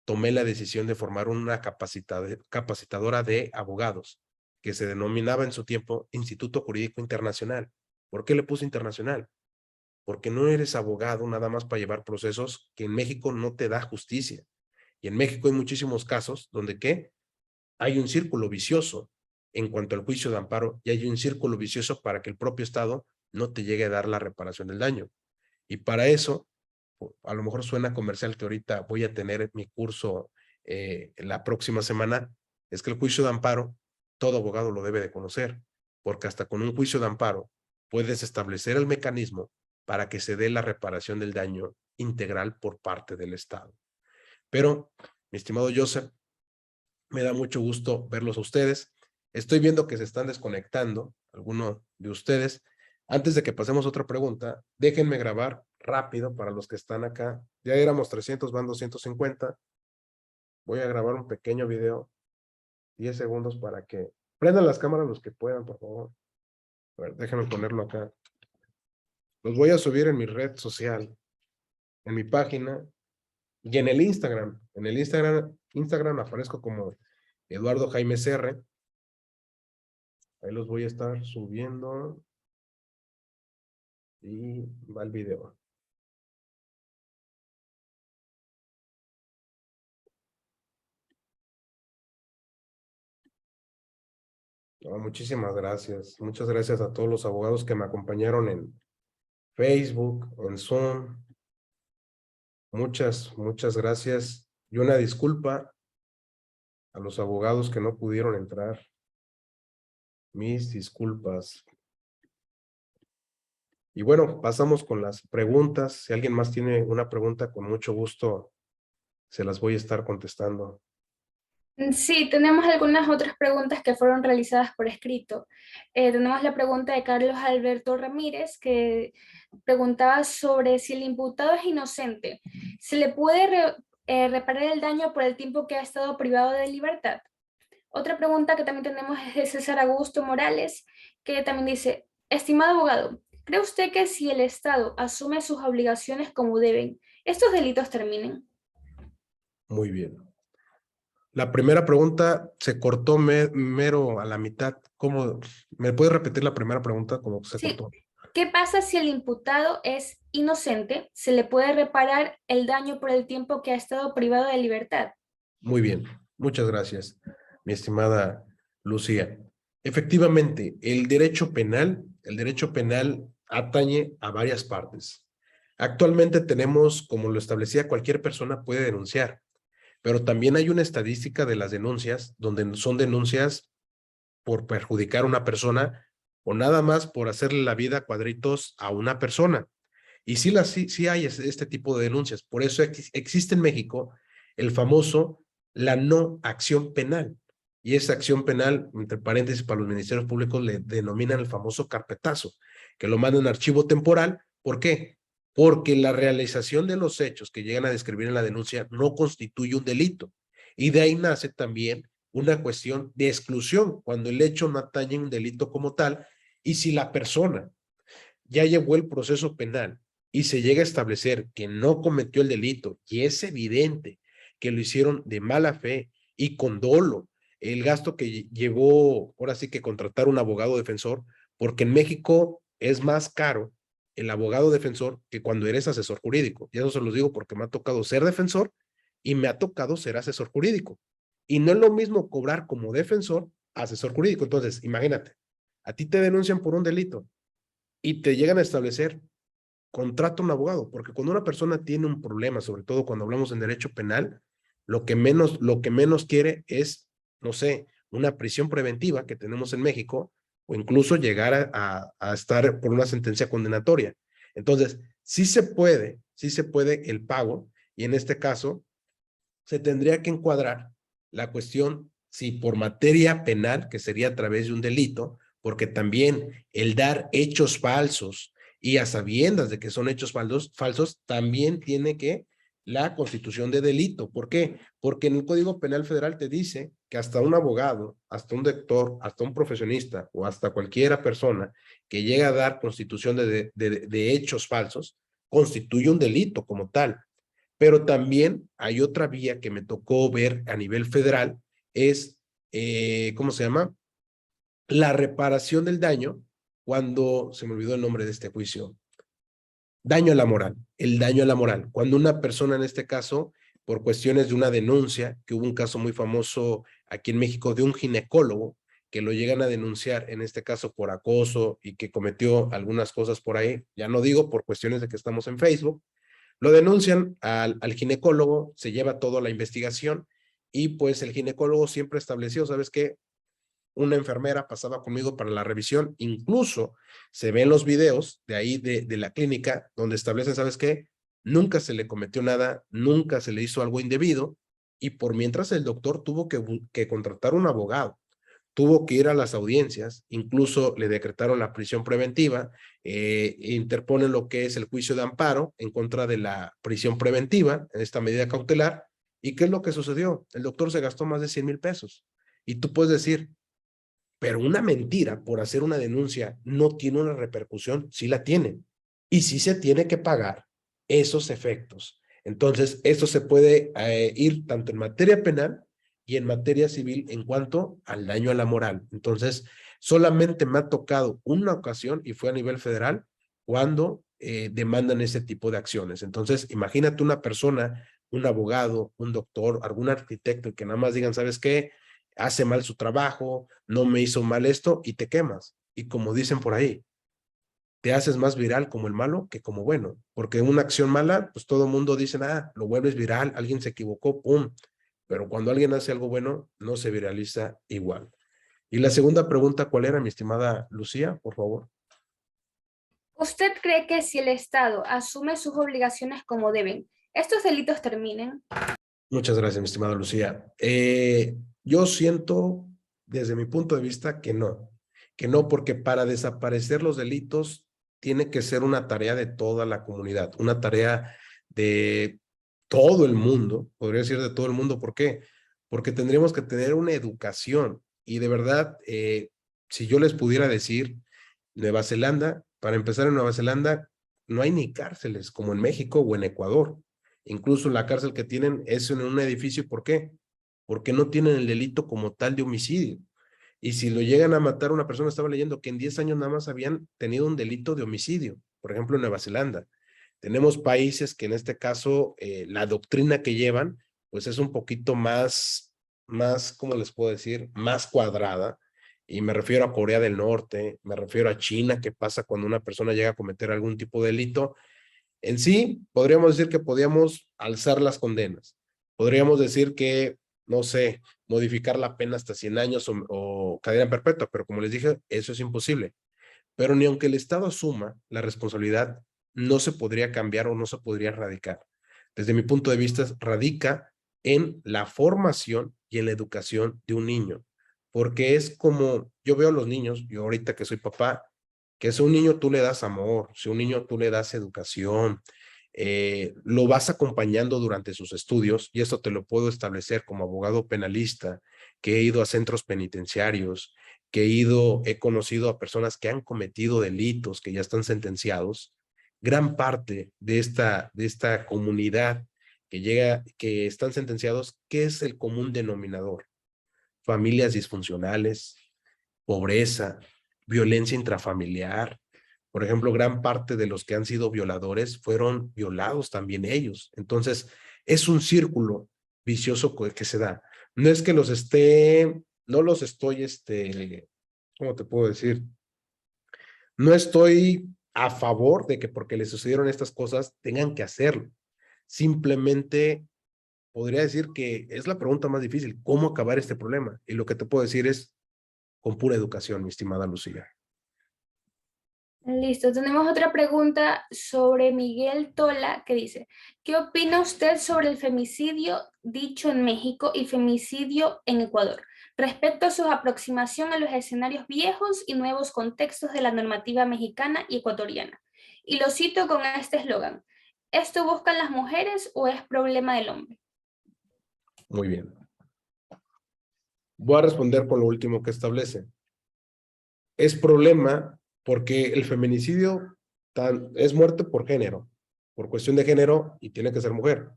tomé la decisión de formar una capacitadora de abogados que se denominaba en su tiempo Instituto Jurídico Internacional. ¿Por qué le puse internacional? Porque no eres abogado nada más para llevar procesos que en México no te da justicia. Y en México hay muchísimos casos donde ¿qué? Hay un círculo vicioso en cuanto al juicio de amparo y hay un círculo vicioso para que el propio Estado no te llegue a dar la reparación del daño. Y para eso, a lo mejor suena comercial que ahorita voy a tener mi curso la próxima semana, es que el juicio de amparo, todo abogado lo debe de conocer, porque hasta con un juicio de amparo puedes establecer el mecanismo para que se dé la reparación del daño integral por parte del Estado. Pero, mi estimado Joseph, me da mucho gusto verlos a ustedes. Estoy viendo que se están desconectando algunos de ustedes. Antes de que pasemos a otra pregunta, déjenme grabar rápido para los que están acá. Ya éramos 300, van 250. Voy a grabar un pequeño video, 10 segundos para que prendan las cámaras los que puedan, por favor. A ver, déjenme ponerlo acá. Los voy a subir en mi red social, en mi página y en el Instagram. En el Instagram aparezco como Eduardo Jaime CR. Ahí los voy a estar subiendo. Y va el video. No, muchísimas gracias. Muchas gracias a todos los abogados que me acompañaron en Facebook, en Zoom. Muchas gracias. Y una disculpa a los abogados que no pudieron entrar. Mis disculpas. Y bueno, pasamos con las preguntas. Si alguien más tiene una pregunta, con mucho gusto se las voy a estar contestando. Sí, tenemos algunas otras preguntas que fueron realizadas por escrito. Tenemos la pregunta de Carlos Alberto Ramírez, que preguntaba sobre si el imputado es inocente. ¿Se le puede reparar el daño por el tiempo que ha estado privado de libertad? Otra pregunta que también tenemos es de César Augusto Morales, que también dice: estimado abogado, ¿cree usted que si el Estado asume sus obligaciones como deben, estos delitos terminen? Muy bien. La primera pregunta se cortó mero a la mitad. ¿Cómo? ¿Me puedes repetir la primera pregunta? ¿Cómo se Sí. cortó? ¿Qué pasa si el imputado es inocente? ¿Se le puede reparar el daño por el tiempo que ha estado privado de libertad? Muy bien. Muchas gracias, mi estimada Lucía. Efectivamente, el derecho penal atañe a varias partes. Actualmente tenemos, como lo establecía, cualquier persona puede denunciar, pero también hay una estadística de las denuncias donde son denuncias por perjudicar a una persona o nada más por hacerle la vida a cuadritos a una persona. Y sí hay este tipo de denuncias. Por eso existe en México el famoso, la no acción penal. Y esa acción penal, entre paréntesis, para los ministerios públicos le denominan el famoso carpetazo, que lo mandan en archivo temporal. ¿Por qué? Porque la realización de los hechos que llegan a describir en la denuncia no constituye un delito. Y de ahí nace también una cuestión de exclusión, cuando el hecho no atañe a un delito como tal, y si la persona ya llevó el proceso penal y se llega a establecer que no cometió el delito y es evidente que lo hicieron de mala fe y con dolo, el gasto que llevó, ahora sí que contratar un abogado defensor, porque en México es más caro el abogado defensor que cuando eres asesor jurídico. Y eso se los digo porque me ha tocado ser defensor y me ha tocado ser asesor jurídico. Y no es lo mismo cobrar como defensor a asesor jurídico. Entonces, imagínate, a ti te denuncian por un delito y te llegan a establecer, contrata un abogado, porque cuando una persona tiene un problema, sobre todo cuando hablamos en derecho penal, lo que menos quiere es, no sé, una prisión preventiva que tenemos en México, o incluso llegar a estar por una sentencia condenatoria. Entonces, sí se puede el pago, y en este caso, se tendría que encuadrar la cuestión, si por materia penal, que sería a través de un delito, porque también el dar hechos falsos y a sabiendas de que son hechos falsos, también tiene que la constitución de delito. ¿Por qué? Porque en el Código Penal Federal te dice que hasta un abogado, hasta un doctor, hasta un profesionista o hasta cualquiera persona que llegue a dar constitución de hechos falsos, constituye un delito como tal. Pero también hay otra vía que me tocó ver a nivel federal, es, ¿cómo se llama? La reparación del daño cuando, se me olvidó el nombre de este juicio, daño a la moral, el daño a la moral. Cuando una persona, en este caso, por cuestiones de una denuncia, que hubo un caso muy famoso aquí en México de un ginecólogo, que lo llegan a denunciar, en este caso por acoso y que cometió algunas cosas por ahí, ya no digo por cuestiones de que estamos en Facebook, lo denuncian al ginecólogo, se lleva toda la investigación y pues el ginecólogo siempre estableció, ¿sabes qué? Una enfermera pasaba conmigo para la revisión, incluso se ven los videos de ahí de la clínica donde establecen, ¿sabes qué? Nunca se le cometió nada, nunca se le hizo algo indebido y por mientras el doctor tuvo que contratar un abogado, tuvo que ir a las audiencias, incluso le decretaron la prisión preventiva, interponen lo que es el juicio de amparo en contra de la prisión preventiva, en esta medida cautelar. ¿Y qué es lo que sucedió? El doctor se gastó más de 100,000 pesos. Y tú puedes decir, pero una mentira por hacer una denuncia no tiene una repercusión, sí la tiene. Y sí se tiene que pagar esos efectos. Entonces, esto se puede ir tanto en materia penal y en materia civil en cuanto al daño a la moral. Entonces, solamente me ha tocado una ocasión y fue a nivel federal cuando demandan ese tipo de acciones. Entonces, imagínate una persona, un abogado, un doctor, algún arquitecto que nada más digan, ¿sabes qué? Hace mal su trabajo, no me hizo mal esto y te quemas. Y como dicen por ahí, te haces más viral como el malo que como bueno, porque una acción mala, pues todo el mundo dice, lo bueno es viral, alguien se equivocó, pum. Pero cuando alguien hace algo bueno, no se viraliza igual. Y la segunda pregunta, ¿cuál era, mi estimada Lucía, por favor? ¿Usted cree que si el Estado asume sus obligaciones como deben, estos delitos terminen? Muchas gracias, mi estimada Lucía. Yo siento, desde mi punto de vista, que no, porque para desaparecer los delitos tiene que ser una tarea de toda la comunidad, una tarea de todo el mundo, podría decir de todo el mundo. ¿Por qué? Porque tendríamos que tener una educación y de verdad, si yo les pudiera decir, Nueva Zelanda, para empezar en Nueva Zelanda, no hay ni cárceles como en México o en Ecuador. Incluso la cárcel que tienen es en un edificio. ¿Por qué? Porque no tienen el delito como tal de homicidio. Y si lo llegan a matar, una persona, estaba leyendo que en 10 años nada más habían tenido un delito de homicidio, por ejemplo en Nueva Zelanda. Tenemos países que en este caso la doctrina que llevan pues es un poquito más, ¿cómo les puedo decir? Más cuadrada. Y me refiero a Corea del Norte, me refiero a China. ¿Qué pasa cuando una persona llega a cometer algún tipo de delito? En sí, podríamos decir que podíamos alzar las condenas. Podríamos decir que, no sé, modificar la pena hasta 100 años o cadena perpetua, pero como les dije, eso es imposible. Pero ni aunque el Estado asuma la responsabilidad, no se podría cambiar o no se podría erradicar. Desde mi punto de vista, radica en la formación y en la educación de un niño. Porque es como, yo veo a los niños, yo ahorita que soy papá, que si a un niño tú le das amor, si a un niño tú le das educación, lo vas acompañando durante sus estudios, y esto te lo puedo establecer como abogado penalista, que he ido a centros penitenciarios, que he conocido a personas que han cometido delitos, que ya están sentenciados. Gran parte de esta comunidad que están sentenciados, ¿qué es el común denominador? Familias disfuncionales, pobreza, violencia intrafamiliar. Por ejemplo, gran parte de los que han sido violadores fueron violados también ellos. Entonces, es un círculo vicioso que se da. No es que no los estoy, ¿cómo te puedo decir? No estoy a favor de que porque les sucedieron estas cosas tengan que hacerlo. Simplemente podría decir que es la pregunta más difícil, ¿cómo acabar este problema? Y lo que te puedo decir es con pura educación, mi estimada Lucía. Listo, tenemos otra pregunta sobre Miguel Tola que dice, ¿qué opina usted sobre el femicidio dicho en México y femicidio en Ecuador respecto a su aproximación a los escenarios viejos y nuevos contextos de la normativa mexicana y ecuatoriana? Y lo cito con este eslogan, ¿Esto buscan las mujeres o es problema del hombre? Muy bien. Voy a responder con lo último que establece. Es problema porque el feminicidio es muerte por género, por cuestión de género y tiene que ser mujer.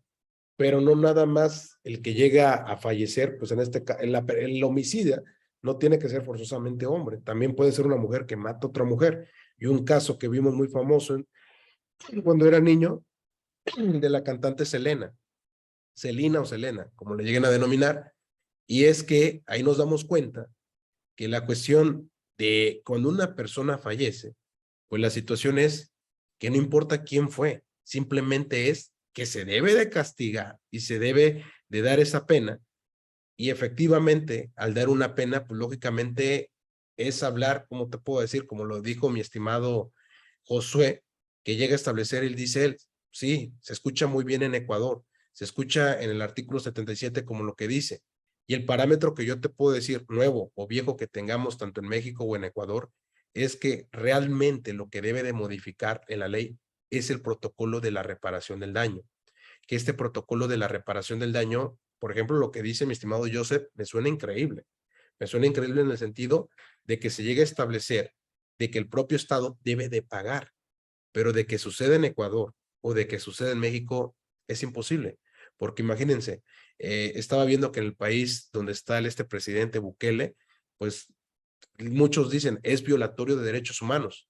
Pero no nada más el que llega a fallecer, pues en este caso, el homicida no tiene que ser forzosamente hombre. También puede ser una mujer que mata a otra mujer. Y un caso que vimos muy famoso cuando era niño, de la cantante Selena o Selena, como le lleguen a denominar, y es que ahí nos damos cuenta que la cuestión de cuando una persona fallece, pues la situación es que no importa quién fue, simplemente es que se debe de castigar y se debe de dar esa pena, y efectivamente, al dar una pena, pues lógicamente es hablar, como te puedo decir, como lo dijo mi estimado Josué, que llega a establecer, él dice él, sí, se escucha muy bien en Ecuador, se escucha en el artículo 77 como lo que dice, y el parámetro que yo te puedo decir, nuevo o viejo que tengamos tanto en México o en Ecuador, es que realmente lo que debe de modificar en la ley es el protocolo de la reparación del daño, que este protocolo de la reparación del daño, por ejemplo, lo que dice mi estimado Joseph, me suena increíble en el sentido de que se llegue a establecer de que el propio Estado debe de pagar, pero de que suceda en Ecuador o de que suceda en México es imposible, porque imagínense, estaba viendo que en el país donde está este presidente Bukele, pues muchos dicen es violatorio de derechos humanos,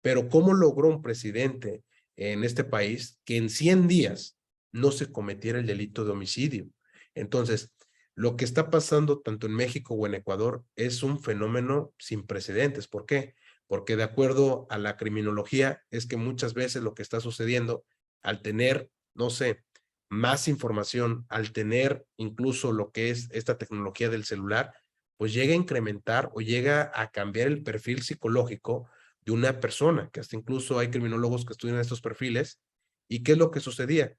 pero ¿cómo logró un presidente en este país que en 100 días no se cometiera el delito de homicidio? Entonces, lo que está pasando tanto en México o en Ecuador es un fenómeno sin precedentes. ¿Por qué? Porque de acuerdo a la criminología es que muchas veces lo que está sucediendo al tener, no sé, más información, al tener incluso lo que es esta tecnología del celular, pues llega a incrementar o llega a cambiar el perfil psicológico de una persona, que hasta incluso hay criminólogos que estudian estos perfiles. ¿Y qué es lo que sucedía?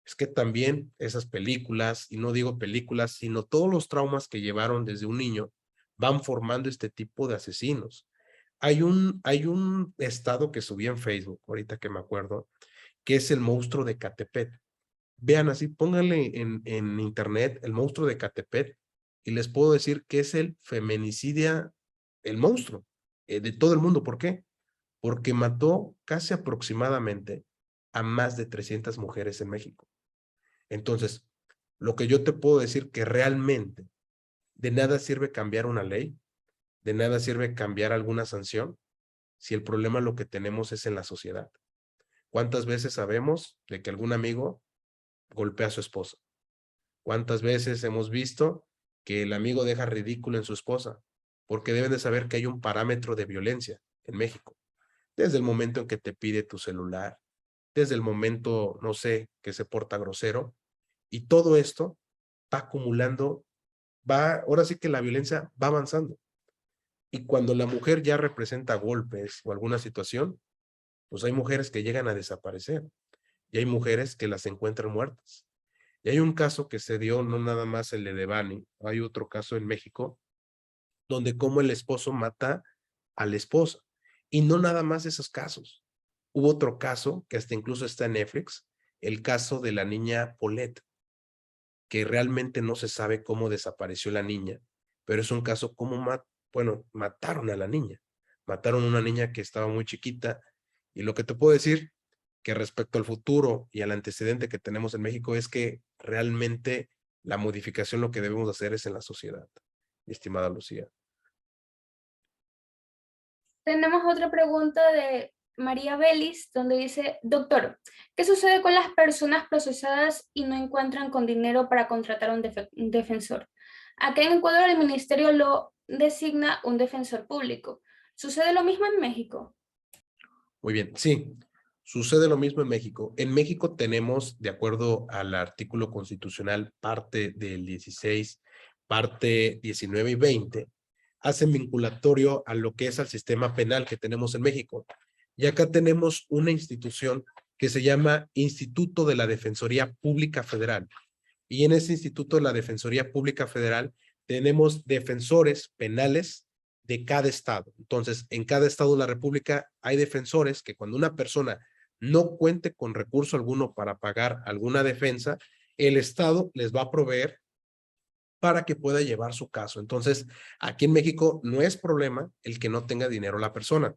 Es que también esas películas, y no digo películas, sino todos los traumas que llevaron desde un niño, van formando este tipo de asesinos. Hay un estado que subí en Facebook, ahorita que me acuerdo, que es el monstruo de Catepet. Vean así, pónganle en internet el monstruo de Catepet y les puedo decir que es el feminicidio, el monstruo de todo el mundo. ¿Por qué? Porque mató casi aproximadamente a más de 300 mujeres en México. Entonces, lo que yo te puedo decir que realmente de nada sirve cambiar una ley, de nada sirve cambiar alguna sanción, si el problema lo que tenemos es en la sociedad. ¿Cuántas veces sabemos de que algún amigo golpea a su esposa? ¿Cuántas veces hemos visto que el amigo deja ridículo en su esposa? Porque deben de saber que hay un parámetro de violencia en México. Desde el momento en que te pide tu celular, desde el momento, no sé, que se porta grosero, y todo esto va acumulando, ahora sí que la violencia va avanzando. Y cuando la mujer ya representa golpes o alguna situación, pues hay mujeres que llegan a desaparecer y hay mujeres que las encuentran muertas. Y hay un caso que se dio, no nada más el de Devani, hay otro caso en México, donde como el esposo mata a la esposa. Y no nada más esos casos. Hubo otro caso, que hasta incluso está en Netflix, el caso de la niña Paulette, que realmente no se sabe cómo desapareció la niña, pero es un caso como, mataron a la niña. Mataron a una niña que estaba muy chiquita. Y lo que te puedo decir, que respecto al futuro y al antecedente que tenemos en México, es que realmente la modificación lo que debemos hacer es en la sociedad, mi estimada Lucía. Tenemos otra pregunta de María Vélez, donde dice, doctor, ¿qué sucede con las personas procesadas y no encuentran con dinero para contratar a un defensor? Acá en Ecuador el ministerio lo designa un defensor público. ¿Sucede lo mismo en México? Muy bien, sí, sucede lo mismo en México. En México tenemos, de acuerdo al artículo constitucional, parte del 16, parte 19 y 20, hacen vinculatorio a lo que es al sistema penal que tenemos en México. Y acá tenemos una institución que se llama Instituto de la Defensoría Pública Federal. Y en ese Instituto de la Defensoría Pública Federal tenemos defensores penales de cada estado. Entonces, en cada estado de la República hay defensores que cuando una persona no cuente con recurso alguno para pagar alguna defensa, el Estado les va a proveer para que pueda llevar su caso. Entonces, aquí en México no es problema el que no tenga dinero la persona.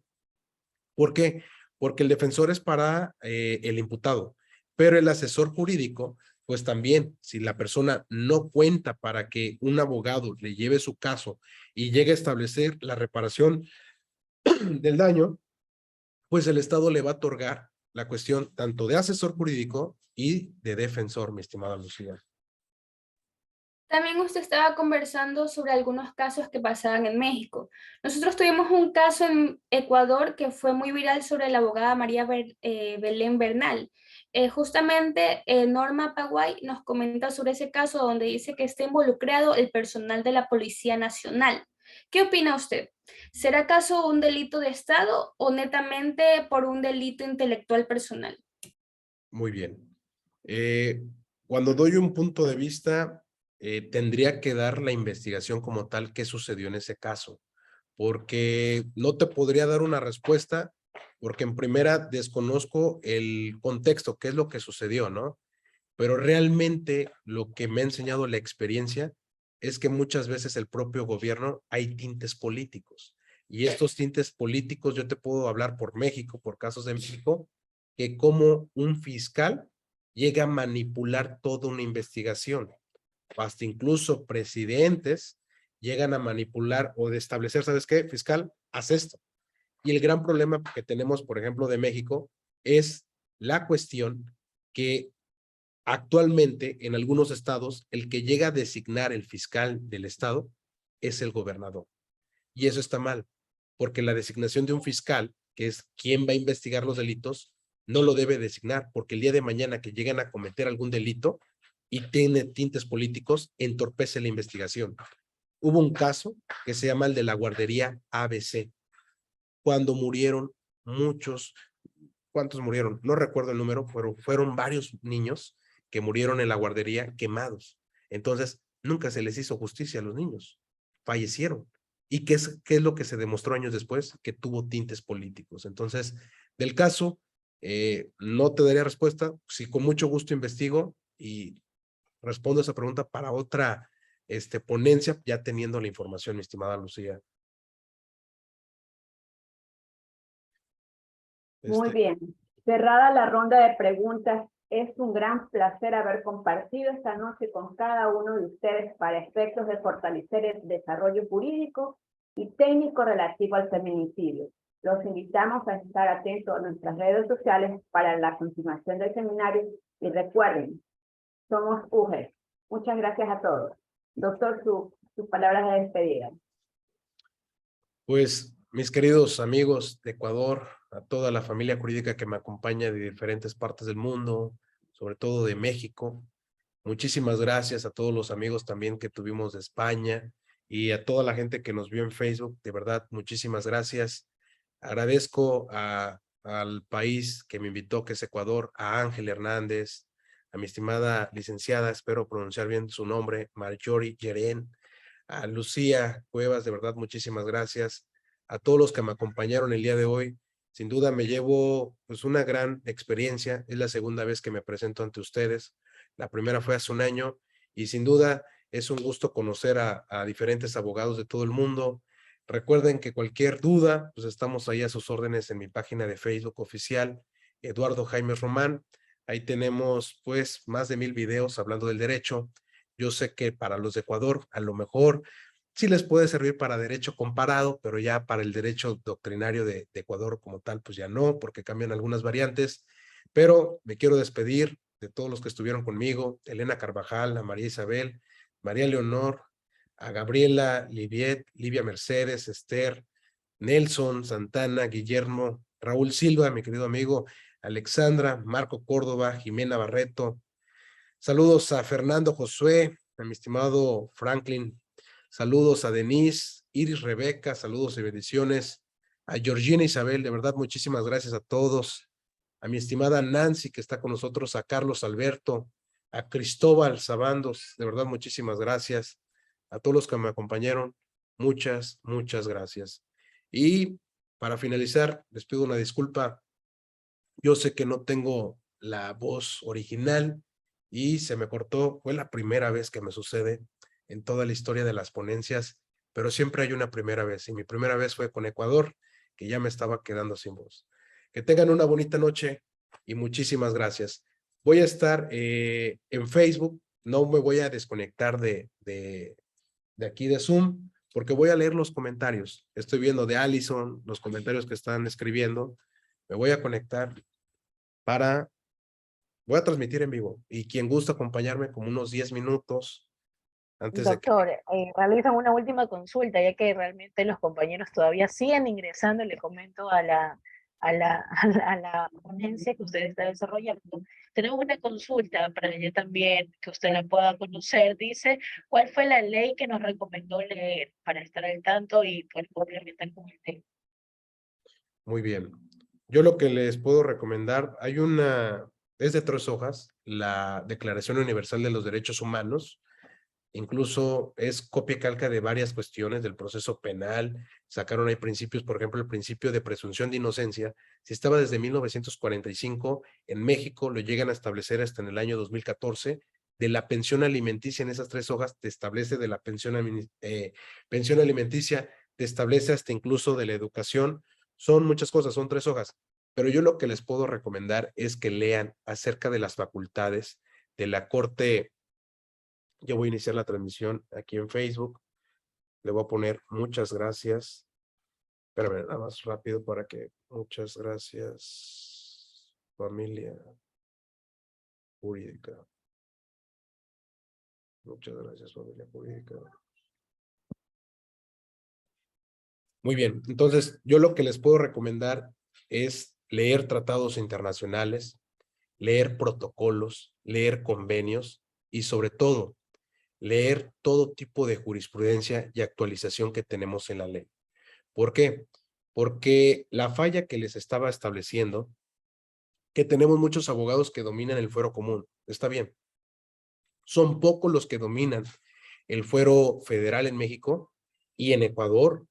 ¿Por qué? Porque el defensor es para el imputado, pero el asesor jurídico, pues también, si la persona no cuenta para que un abogado le lleve su caso y llegue a establecer la reparación del daño, pues el Estado le va a otorgar la cuestión tanto de asesor jurídico y de defensor, mi estimada Lucía. También usted estaba conversando sobre algunos casos que pasaban en México. Nosotros tuvimos un caso en Ecuador que fue muy viral sobre la abogada María Belén Bernal. Justamente Norma Paguay nos comenta sobre ese caso donde dice que está involucrado el personal de la Policía Nacional. ¿Qué opina usted? ¿Será acaso un delito de Estado o netamente por un delito intelectual personal? Muy bien. Cuando doy un punto de vista, tendría que dar la investigación como tal qué sucedió en ese caso, porque no te podría dar una respuesta, porque en primera desconozco el contexto, qué es lo que sucedió, ¿no? Pero realmente lo que me ha enseñado la experiencia es que muchas veces el propio gobierno hay tintes políticos. Y estos tintes políticos, yo te puedo hablar por México, por casos de México, que como un fiscal llega a manipular toda una investigación. Hasta incluso presidentes llegan a manipular o de establecer, ¿sabes qué? Fiscal, haz esto. Y el gran problema que tenemos, por ejemplo, de México, es la cuestión que actualmente, en algunos estados, el que llega a designar el fiscal del estado es el gobernador. Y eso está mal, porque la designación de un fiscal, que es quien va a investigar los delitos, no lo debe designar, porque el día de mañana que lleguen a cometer algún delito y tiene tintes políticos, entorpece la investigación. Hubo un caso que se llama el de la guardería ABC, cuando murieron muchos. ¿Cuántos murieron? No recuerdo el número, pero fueron varios niños que murieron en la guardería quemados. Entonces, nunca se les hizo justicia a los niños. Fallecieron. ¿Y qué es lo que se demostró años después? Que tuvo tintes políticos. Entonces, del caso, no te daría respuesta. Sí, con mucho gusto investigo y respondo esa pregunta para otra ponencia, ya teniendo la información, mi estimada Lucía. Muy bien. Cerrada la ronda de preguntas, es un gran placer haber compartido esta noche con cada uno de ustedes para efectos de fortalecer el desarrollo jurídico y técnico relativo al feminicidio. Los invitamos a estar atentos a nuestras redes sociales para la continuación del seminario y recuerden, somos UGES. Muchas gracias a todos. Doctor, sus palabras de despedida. Pues, mis queridos amigos de Ecuador, a toda la familia jurídica que me acompaña de diferentes partes del mundo, sobre todo de México, muchísimas gracias a todos los amigos también que tuvimos de España y a toda la gente que nos vio en Facebook, de verdad, muchísimas gracias. Agradezco al país que me invitó, que es Ecuador, a Ángel Hernández, a mi estimada licenciada, espero pronunciar bien su nombre, Marjorie Yeren, a Lucía Cuevas, de verdad, muchísimas gracias. A todos los que me acompañaron el día de hoy, sin duda me llevo pues una gran experiencia. Es la segunda vez que me presento ante ustedes. La primera fue hace un año y sin duda es un gusto conocer a diferentes abogados de todo el mundo. Recuerden que cualquier duda, pues estamos ahí a sus órdenes en mi página de Facebook oficial, Eduardo Jaime Román. Ahí tenemos pues más de 1000 videos hablando del derecho. Yo sé que para los de Ecuador, a lo mejor sí les puede servir para derecho comparado, pero ya para el derecho doctrinario de Ecuador como tal, pues ya no, porque cambian algunas variantes. Pero me quiero despedir de todos los que estuvieron conmigo, Elena Carvajal, a María Isabel, María Leonor, a Gabriela, Liviet, Livia Mercedes, Esther, Nelson, Santana, Guillermo, Raúl Silva, mi querido amigo, Alexandra, Marco Córdoba, Jimena Barreto. Saludos a Fernando Josué, a mi estimado Franklin. Saludos a Denise, Iris Rebeca, saludos y bendiciones. A Georgina Isabel, de verdad, muchísimas gracias a todos. A mi estimada Nancy, que está con nosotros, a Carlos Alberto, a Cristóbal Sabandos, de verdad, muchísimas gracias. A todos los que me acompañaron, muchas, muchas gracias. Y para finalizar, les pido una disculpa. Yo sé que no tengo la voz original y se me cortó. Fue la primera vez que me sucede en toda la historia de las ponencias, pero siempre hay una primera vez y mi primera vez fue con Ecuador, que ya me estaba quedando sin voz. Que tengan una bonita noche y muchísimas gracias. Voy a estar en Facebook, no me voy a desconectar de aquí de Zoom, porque voy a leer los comentarios. Estoy viendo de Allison, los comentarios que están escribiendo. Me voy a conectar voy a transmitir en vivo y quien gusta acompañarme como unos 10 minutos antes de que... Doctor, realizan una última consulta, ya que realmente los compañeros todavía siguen ingresando, le comento a la ponencia que usted está desarrollando. Tenemos una consulta para ella también, que usted la pueda conocer. Dice, ¿cuál fue la ley que nos recomendó leer para estar al tanto y poder complementar con el tema? Muy bien. Yo lo que les puedo recomendar, es de 3 hojas, la Declaración Universal de los Derechos Humanos. Incluso es copia y calca de varias cuestiones del proceso penal. Sacaron ahí principios, por ejemplo, el principio de presunción de inocencia. Si estaba desde 1945, en México lo llegan a establecer hasta en el año 2014. De la pensión alimenticia, en esas 3 hojas te establece de la pensión alimenticia, te establece hasta incluso de la educación. Son muchas cosas, son 3 hojas. Pero yo lo que les puedo recomendar es que lean acerca de las facultades de la Corte. Yo voy a iniciar la transmisión aquí en Facebook. Le voy a poner muchas gracias. Espérame, nada más rápido para que... Muchas gracias, familia jurídica. Muchas gracias, familia jurídica. Muy bien, entonces yo lo que les puedo recomendar es leer tratados internacionales, leer protocolos, leer convenios y sobre todo leer todo tipo de jurisprudencia y actualización que tenemos en la ley. ¿Por qué? Porque la falla que les estaba estableciendo, que tenemos muchos abogados que dominan el fuero común, está bien. Son pocos los que dominan el fuero federal en México y en Ecuador.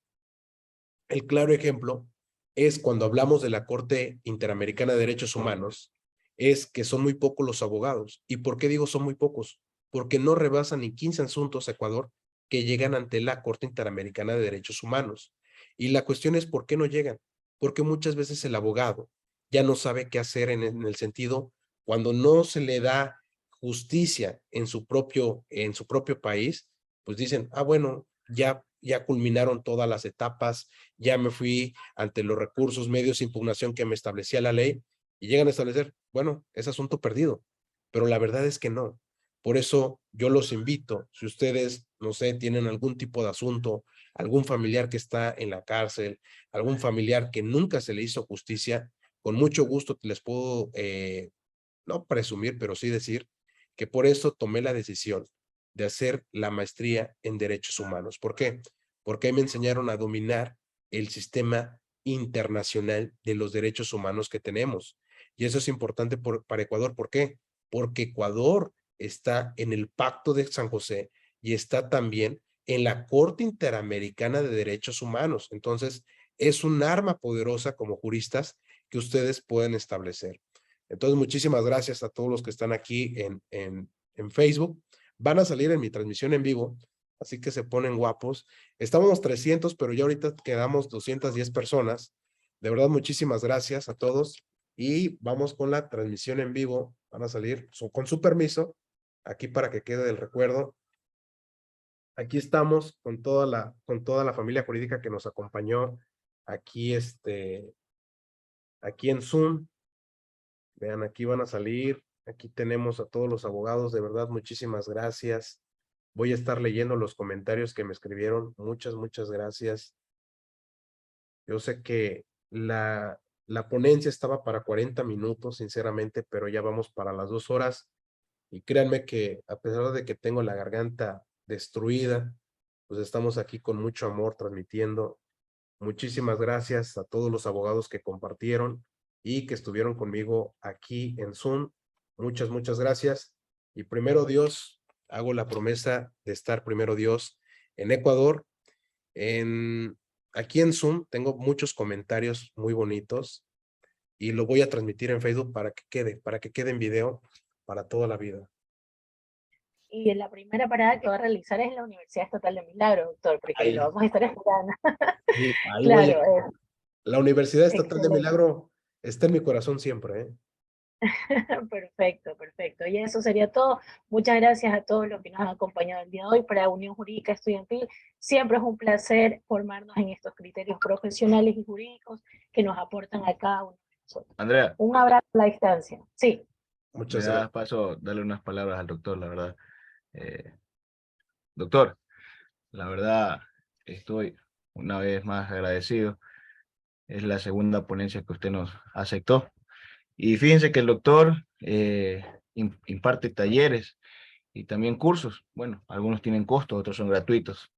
El claro ejemplo es cuando hablamos de la Corte Interamericana de Derechos Humanos, es que son muy pocos los abogados. ¿Y por qué digo son muy pocos? Porque no rebasan ni 15 asuntos a Ecuador que llegan ante la Corte Interamericana de Derechos Humanos. Y la cuestión es ¿por qué no llegan? Porque muchas veces el abogado ya no sabe qué hacer en el sentido cuando no se le da justicia en su propio país, pues dicen, bueno, ya culminaron todas las etapas, ya me fui ante los recursos, medios de impugnación que me establecía la ley, y llegan a establecer, bueno, es asunto perdido, pero la verdad es que no. Por eso yo los invito, si ustedes, no sé, tienen algún tipo de asunto, algún familiar que está en la cárcel, algún familiar que nunca se le hizo justicia, con mucho gusto les puedo, no presumir, pero sí decir que por eso tomé la decisión de hacer la maestría en Derechos Humanos. ¿Por qué? Porque ahí me enseñaron a dominar el sistema internacional de los derechos humanos que tenemos. Y eso es importante para Ecuador. ¿Por qué? Porque Ecuador está en el Pacto de San José y está también en la Corte Interamericana de Derechos Humanos. Entonces, es un arma poderosa como juristas que ustedes pueden establecer. Entonces, muchísimas gracias a todos los que están aquí en Facebook. Van a salir en mi transmisión en vivo, así que se ponen guapos. Estábamos 300, pero ya ahorita quedamos 210 personas. De verdad, muchísimas gracias a todos. Y vamos con la transmisión en vivo. Van a salir con su permiso, aquí para que quede el recuerdo. Aquí estamos con toda la familia jurídica que nos acompañó aquí, aquí en Zoom. Vean, aquí van a salir. Aquí tenemos a todos los abogados. De verdad, muchísimas gracias. Voy a estar leyendo los comentarios que me escribieron. Muchas gracias. Yo sé que la ponencia estaba para 40 minutos, sinceramente, pero ya vamos para las 2 horas. Y créanme que a pesar de que tengo la garganta destruida, pues estamos aquí con mucho amor transmitiendo. Muchísimas gracias a todos los abogados que compartieron y que estuvieron conmigo aquí en Zoom. Muchas gracias. Y primero Dios, hago la promesa de estar primero Dios en Ecuador. Aquí en Zoom tengo muchos comentarios muy bonitos. y lo voy a transmitir en Facebook para que quede en video para toda la vida. Y la primera parada que va a realizar es la Universidad Estatal de Milagro, doctor, porque Ahí, lo vamos a estar esperando. sí, ahí voy Claro, La Universidad Estatal de excelente. Milagro está en mi corazón siempre, ¿eh? Perfecto, perfecto. Y eso sería todo. Muchas gracias a todos los que nos han acompañado el día de hoy para Unión Jurídica Estudiantil. Siempre es un placer formarnos en estos criterios profesionales y jurídicos que nos aportan a cada uno de nosotros. Andrea, Un abrazo a la distancia. Sí. me Muchas das gracias. paso darle unas palabras al doctor, la verdad. Doctor, la verdad estoy una vez más agradecido. Es la segunda ponencia que usted nos aceptó. Y fíjense que el doctor imparte talleres y también cursos. Bueno, algunos tienen costo, otros son gratuitos.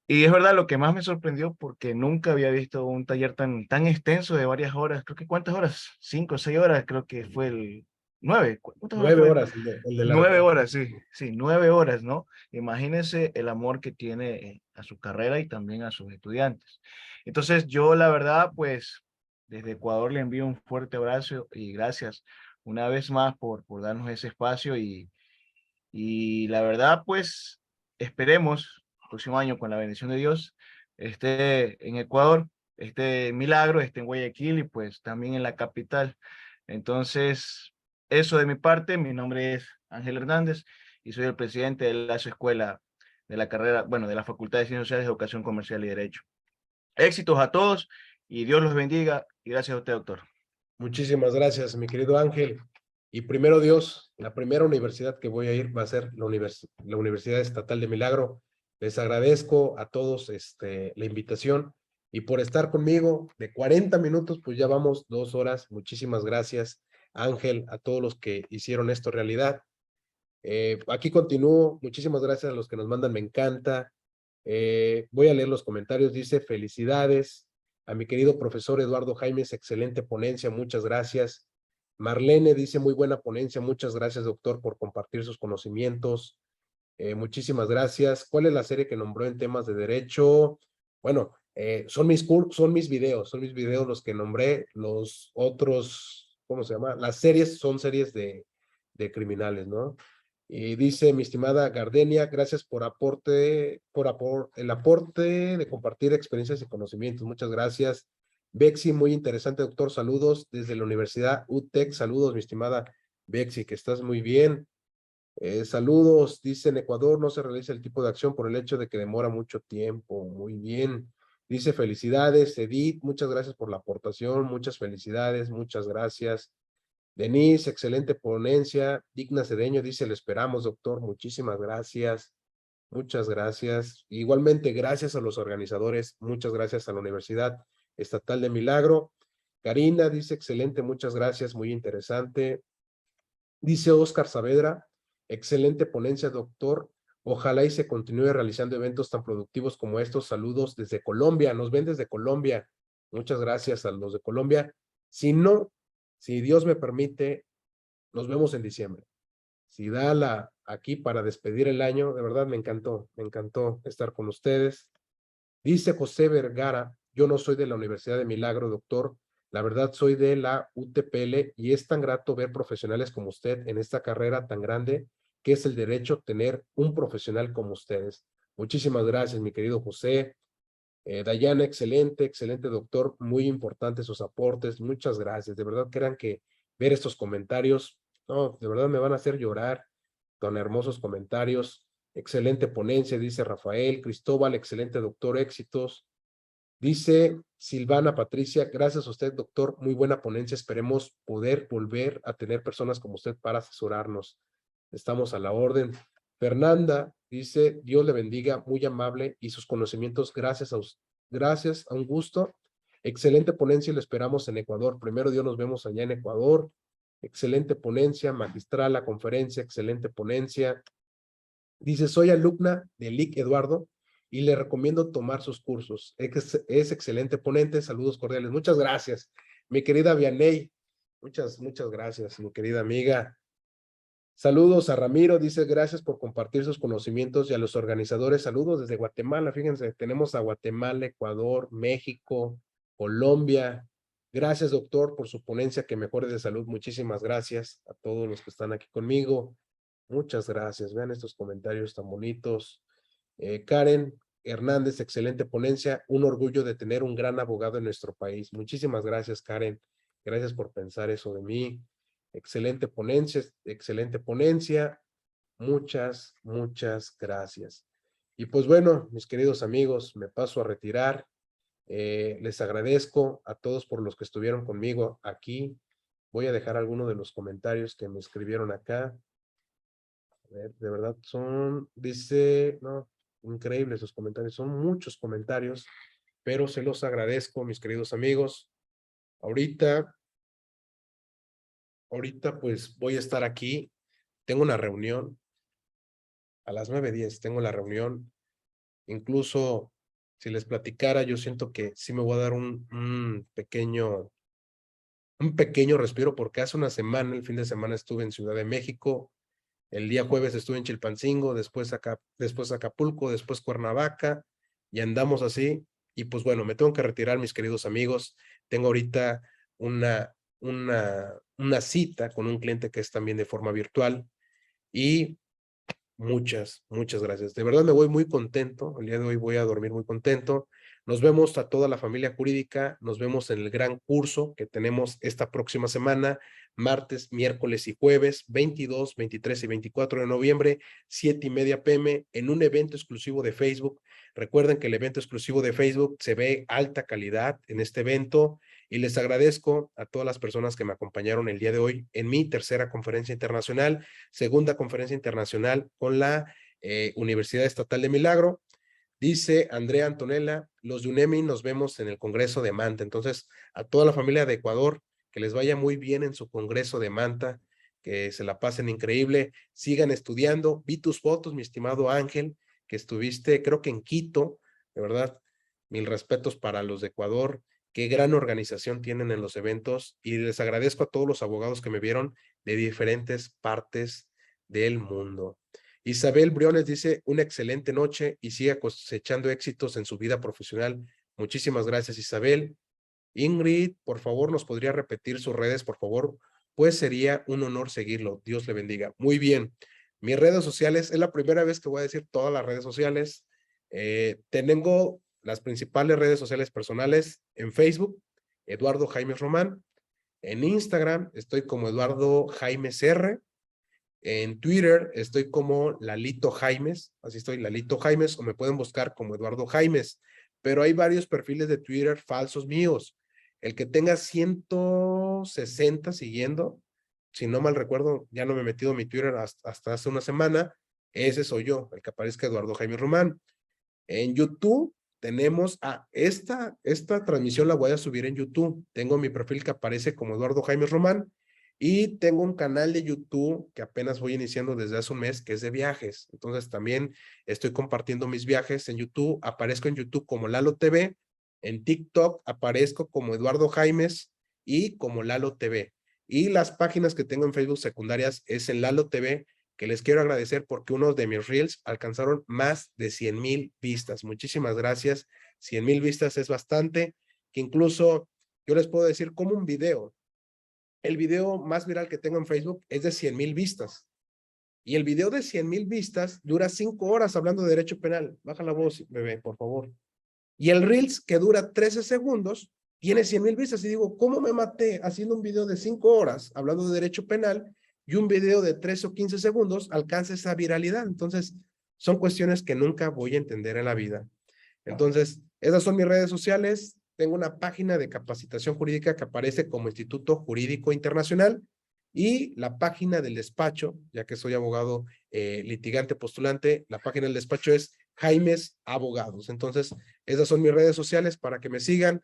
Y es verdad, lo que más me sorprendió, porque nunca había visto un taller tan extenso de varias horas. Creo que ¿cuántas horas? 5 o 6 horas, creo que fue el 9. ¿Cuántas horas 9 fue? horas el de largo. 9 horas, sí, sí, 9 horas, ¿no? Imagínense el amor que tiene a su carrera y también a sus estudiantes. Entonces, yo la verdad, pues, desde Ecuador le envío un fuerte abrazo y gracias una vez más por darnos ese espacio y la verdad, pues, esperemos el próximo año con la bendición de Dios, esté en Ecuador, este milagro, esté en Guayaquil y pues también en la capital. Entonces, eso de mi parte, mi nombre es Ángel Hernández y soy el presidente de la escuela de la carrera, bueno, de la Facultad de Ciencias Sociales, Educación Comercial y Derecho. Éxitos a todos y Dios los bendiga y gracias a usted, doctor. Muchísimas gracias, mi querido Ángel. Y primero Dios, la primera universidad que voy a ir va a ser la Universidad Estatal de Milagro. Les agradezco a todos la invitación y por estar conmigo de 40 minutos, pues ya vamos 2 horas. Muchísimas gracias, Ángel, a todos los que hicieron esto realidad. Aquí continúo. Muchísimas gracias a los que nos mandan, me encanta. Voy a leer los comentarios. Dice, felicidades a mi querido profesor Eduardo Jaimes, excelente ponencia, muchas gracias. Marlene dice, muy buena ponencia, muchas gracias, doctor, por compartir sus conocimientos. Muchísimas gracias. ¿Cuál es la serie que nombró en temas de derecho? Bueno, son mis videos los que nombré. Los otros, ¿cómo se llama? Las series son series de criminales, ¿no? Y dice, mi estimada Gardenia, gracias por el aporte de compartir experiencias y conocimientos. Muchas gracias. Bexi, muy interesante, doctor. Saludos desde la Universidad UTEC. Saludos, mi estimada Bexi, que estás muy bien. Saludos, dice, en Ecuador no se realiza el tipo de acción por el hecho de que demora mucho tiempo. Muy bien. Dice, felicidades, Edith, muchas gracias por la aportación. Muchas felicidades, muchas gracias. Denise, excelente ponencia. Digna Cedeño dice, le esperamos, doctor. Muchísimas gracias. Muchas gracias. Igualmente, gracias a los organizadores. Muchas gracias a la Universidad Estatal de Milagro. Karina dice, excelente, muchas gracias, muy interesante. Dice Oscar Saavedra, excelente ponencia, doctor. Ojalá y se continúe realizando eventos tan productivos como estos. Saludos desde Colombia. Nos ven desde Colombia. Muchas gracias a los de Colombia. Si no, si Dios me permite, nos vemos en diciembre. Si da aquí para despedir el año, de verdad me encantó estar con ustedes. Dice José Vergara, yo no soy de la Universidad de Milagro, doctor, la verdad soy de la UTPL y es tan grato ver profesionales como usted en esta carrera tan grande que es el derecho tener un profesional como ustedes. Muchísimas gracias, mi querido José. Dayana, excelente doctor, muy importantes sus aportes, muchas gracias, de verdad crean que ver estos comentarios, no, de verdad me van a hacer llorar, tan hermosos comentarios, excelente ponencia, dice Rafael, Cristóbal, excelente doctor, éxitos, dice Silvana Patricia, gracias a usted doctor, muy buena ponencia, esperemos poder volver a tener personas como usted para asesorarnos, estamos a la orden. Fernanda dice, Dios le bendiga, muy amable y sus conocimientos, gracias a un gusto. Excelente ponencia y lo esperamos en Ecuador. Primero Dios nos vemos allá en Ecuador. Excelente ponencia, magistral la conferencia, excelente ponencia. Dice, soy alumna de LIC Eduardo y le recomiendo tomar sus cursos. Es excelente ponente, saludos cordiales. Muchas gracias, mi querida Vianey. Muchas gracias, mi querida amiga. Saludos a Ramiro, dice gracias por compartir sus conocimientos y a los organizadores, saludos desde Guatemala, fíjense, tenemos a Guatemala, Ecuador, México, Colombia, Gracias, doctor, por su ponencia que mejore de salud. Muchísimas gracias a todos los que están aquí conmigo. Muchas gracias. Vean estos comentarios tan bonitos. Karen Hernández, excelente ponencia. Un orgullo de tener un gran abogado en nuestro país. Muchísimas gracias, Karen. Gracias por pensar eso de mí. Excelente ponencia, excelente ponencia. Muchas, muchas gracias. Y pues bueno, mis queridos amigos, me paso a retirar. Les agradezco a todos por los que estuvieron conmigo aquí. Voy a dejar algunos de los comentarios que me escribieron acá. A ver, de verdad dice, no, increíbles sus comentarios, son muchos comentarios, pero se los agradezco, mis queridos amigos. Ahorita pues voy a estar aquí. Tengo una reunión a las 9:10, tengo la reunión. Incluso si les platicara, yo siento que sí me voy a dar un pequeño respiro, porque hace una semana, el fin de semana, estuve en Ciudad de México. El día jueves estuve en Chilpancingo, después Acapulco, después Cuernavaca, y andamos así. Y pues bueno, me tengo que retirar, mis queridos amigos. Tengo ahorita una cita con un cliente que es también de forma virtual. Y muchas, muchas gracias. De verdad me voy muy contento. El día de hoy voy a dormir muy contento. Nos vemos a toda la familia jurídica. Nos vemos en el gran curso que tenemos esta próxima semana, martes, miércoles y jueves, 22, 23 y 24 de noviembre, 7:30 p.m. en un evento exclusivo de Facebook. Recuerden que el evento exclusivo de Facebook se ve alta calidad en este evento. Y les agradezco a todas las personas que me acompañaron el día de hoy en mi tercera conferencia internacional, segunda conferencia internacional con la Universidad Estatal de Milagro. Dice Andrea Antonella, los de UNEMI nos vemos en el Congreso de Manta. Entonces, a toda la familia de Ecuador, que les vaya muy bien en su Congreso de Manta, que se la pasen increíble, sigan estudiando. Vi tus fotos, mi estimado Ángel, que estuviste, creo que en Quito, de verdad, mil respetos para los de Ecuador. Qué gran organización tienen en los eventos, y les agradezco a todos los abogados que me vieron de diferentes partes del mundo. Isabel Briones dice, una excelente noche y siga cosechando éxitos en su vida profesional. Muchísimas gracias, Isabel. Ingrid, por favor, ¿nos podría repetir sus redes, por favor? Pues sería un honor seguirlo. Dios le bendiga. Muy bien. Mis redes sociales, es la primera vez que voy a decir todas las redes sociales. Tengo las principales redes sociales personales en Facebook, Eduardo Jaimes Román. En Instagram estoy como Eduardo Jaimes R. En Twitter estoy como Lalito Jaimes, así estoy, Lalito Jaimes, o me pueden buscar como Eduardo Jaimes, pero hay varios perfiles de Twitter falsos míos. El que tenga 160 siguiendo, si no mal recuerdo, ya no me he metido en mi Twitter hasta hace una semana, ese soy yo, el que aparezca Eduardo Jaimes Román. En YouTube tenemos esta transmisión la voy a subir en YouTube. Tengo mi perfil que aparece como Eduardo Jaimes Román, y tengo un canal de YouTube que apenas voy iniciando desde hace un mes, que es de viajes. Entonces también estoy compartiendo mis viajes en YouTube. Aparezco en YouTube como Lalo TV. En TikTok aparezco como Eduardo Jaimes y como Lalo TV. Y las páginas que tengo en Facebook secundarias es en Lalo TV, que les quiero agradecer porque uno de mis reels alcanzaron más de 100,000 vistas. Muchísimas gracias. 100,000 vistas es bastante, que incluso yo les puedo decir como un video. El video más viral que tengo en Facebook es de 100,000 vistas. Y el video de 100,000 vistas dura 5 horas hablando de derecho penal. Baja la voz, bebé, por favor. Y el Reels, que dura 13 segundos, tiene 100,000 vistas. Y digo, ¿cómo me maté haciendo un video de 5 horas hablando de derecho penal y un video de 13 o 15 segundos alcanza esa viralidad? Entonces, son cuestiones que nunca voy a entender en la vida. Entonces, esas son mis redes sociales. Tengo una página de capacitación jurídica que aparece como Instituto Jurídico Internacional, y la página del despacho, ya que soy abogado litigante postulante, la página del despacho es Jaimes Abogados. Entonces, esas son mis redes sociales para que me sigan.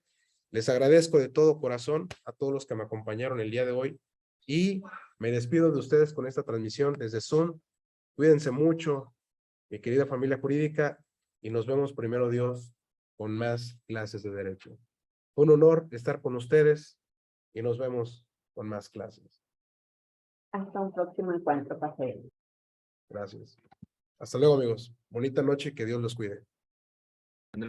Les agradezco de todo corazón a todos los que me acompañaron el día de hoy, y me despido de ustedes con esta transmisión desde Zoom. Cuídense mucho, mi querida familia jurídica, y nos vemos, primero Dios, con más clases de derecho. Un honor estar con ustedes, y nos vemos con más clases. Hasta un próximo encuentro, Paseo. Gracias. Hasta luego, amigos. Bonita noche y que Dios los cuide.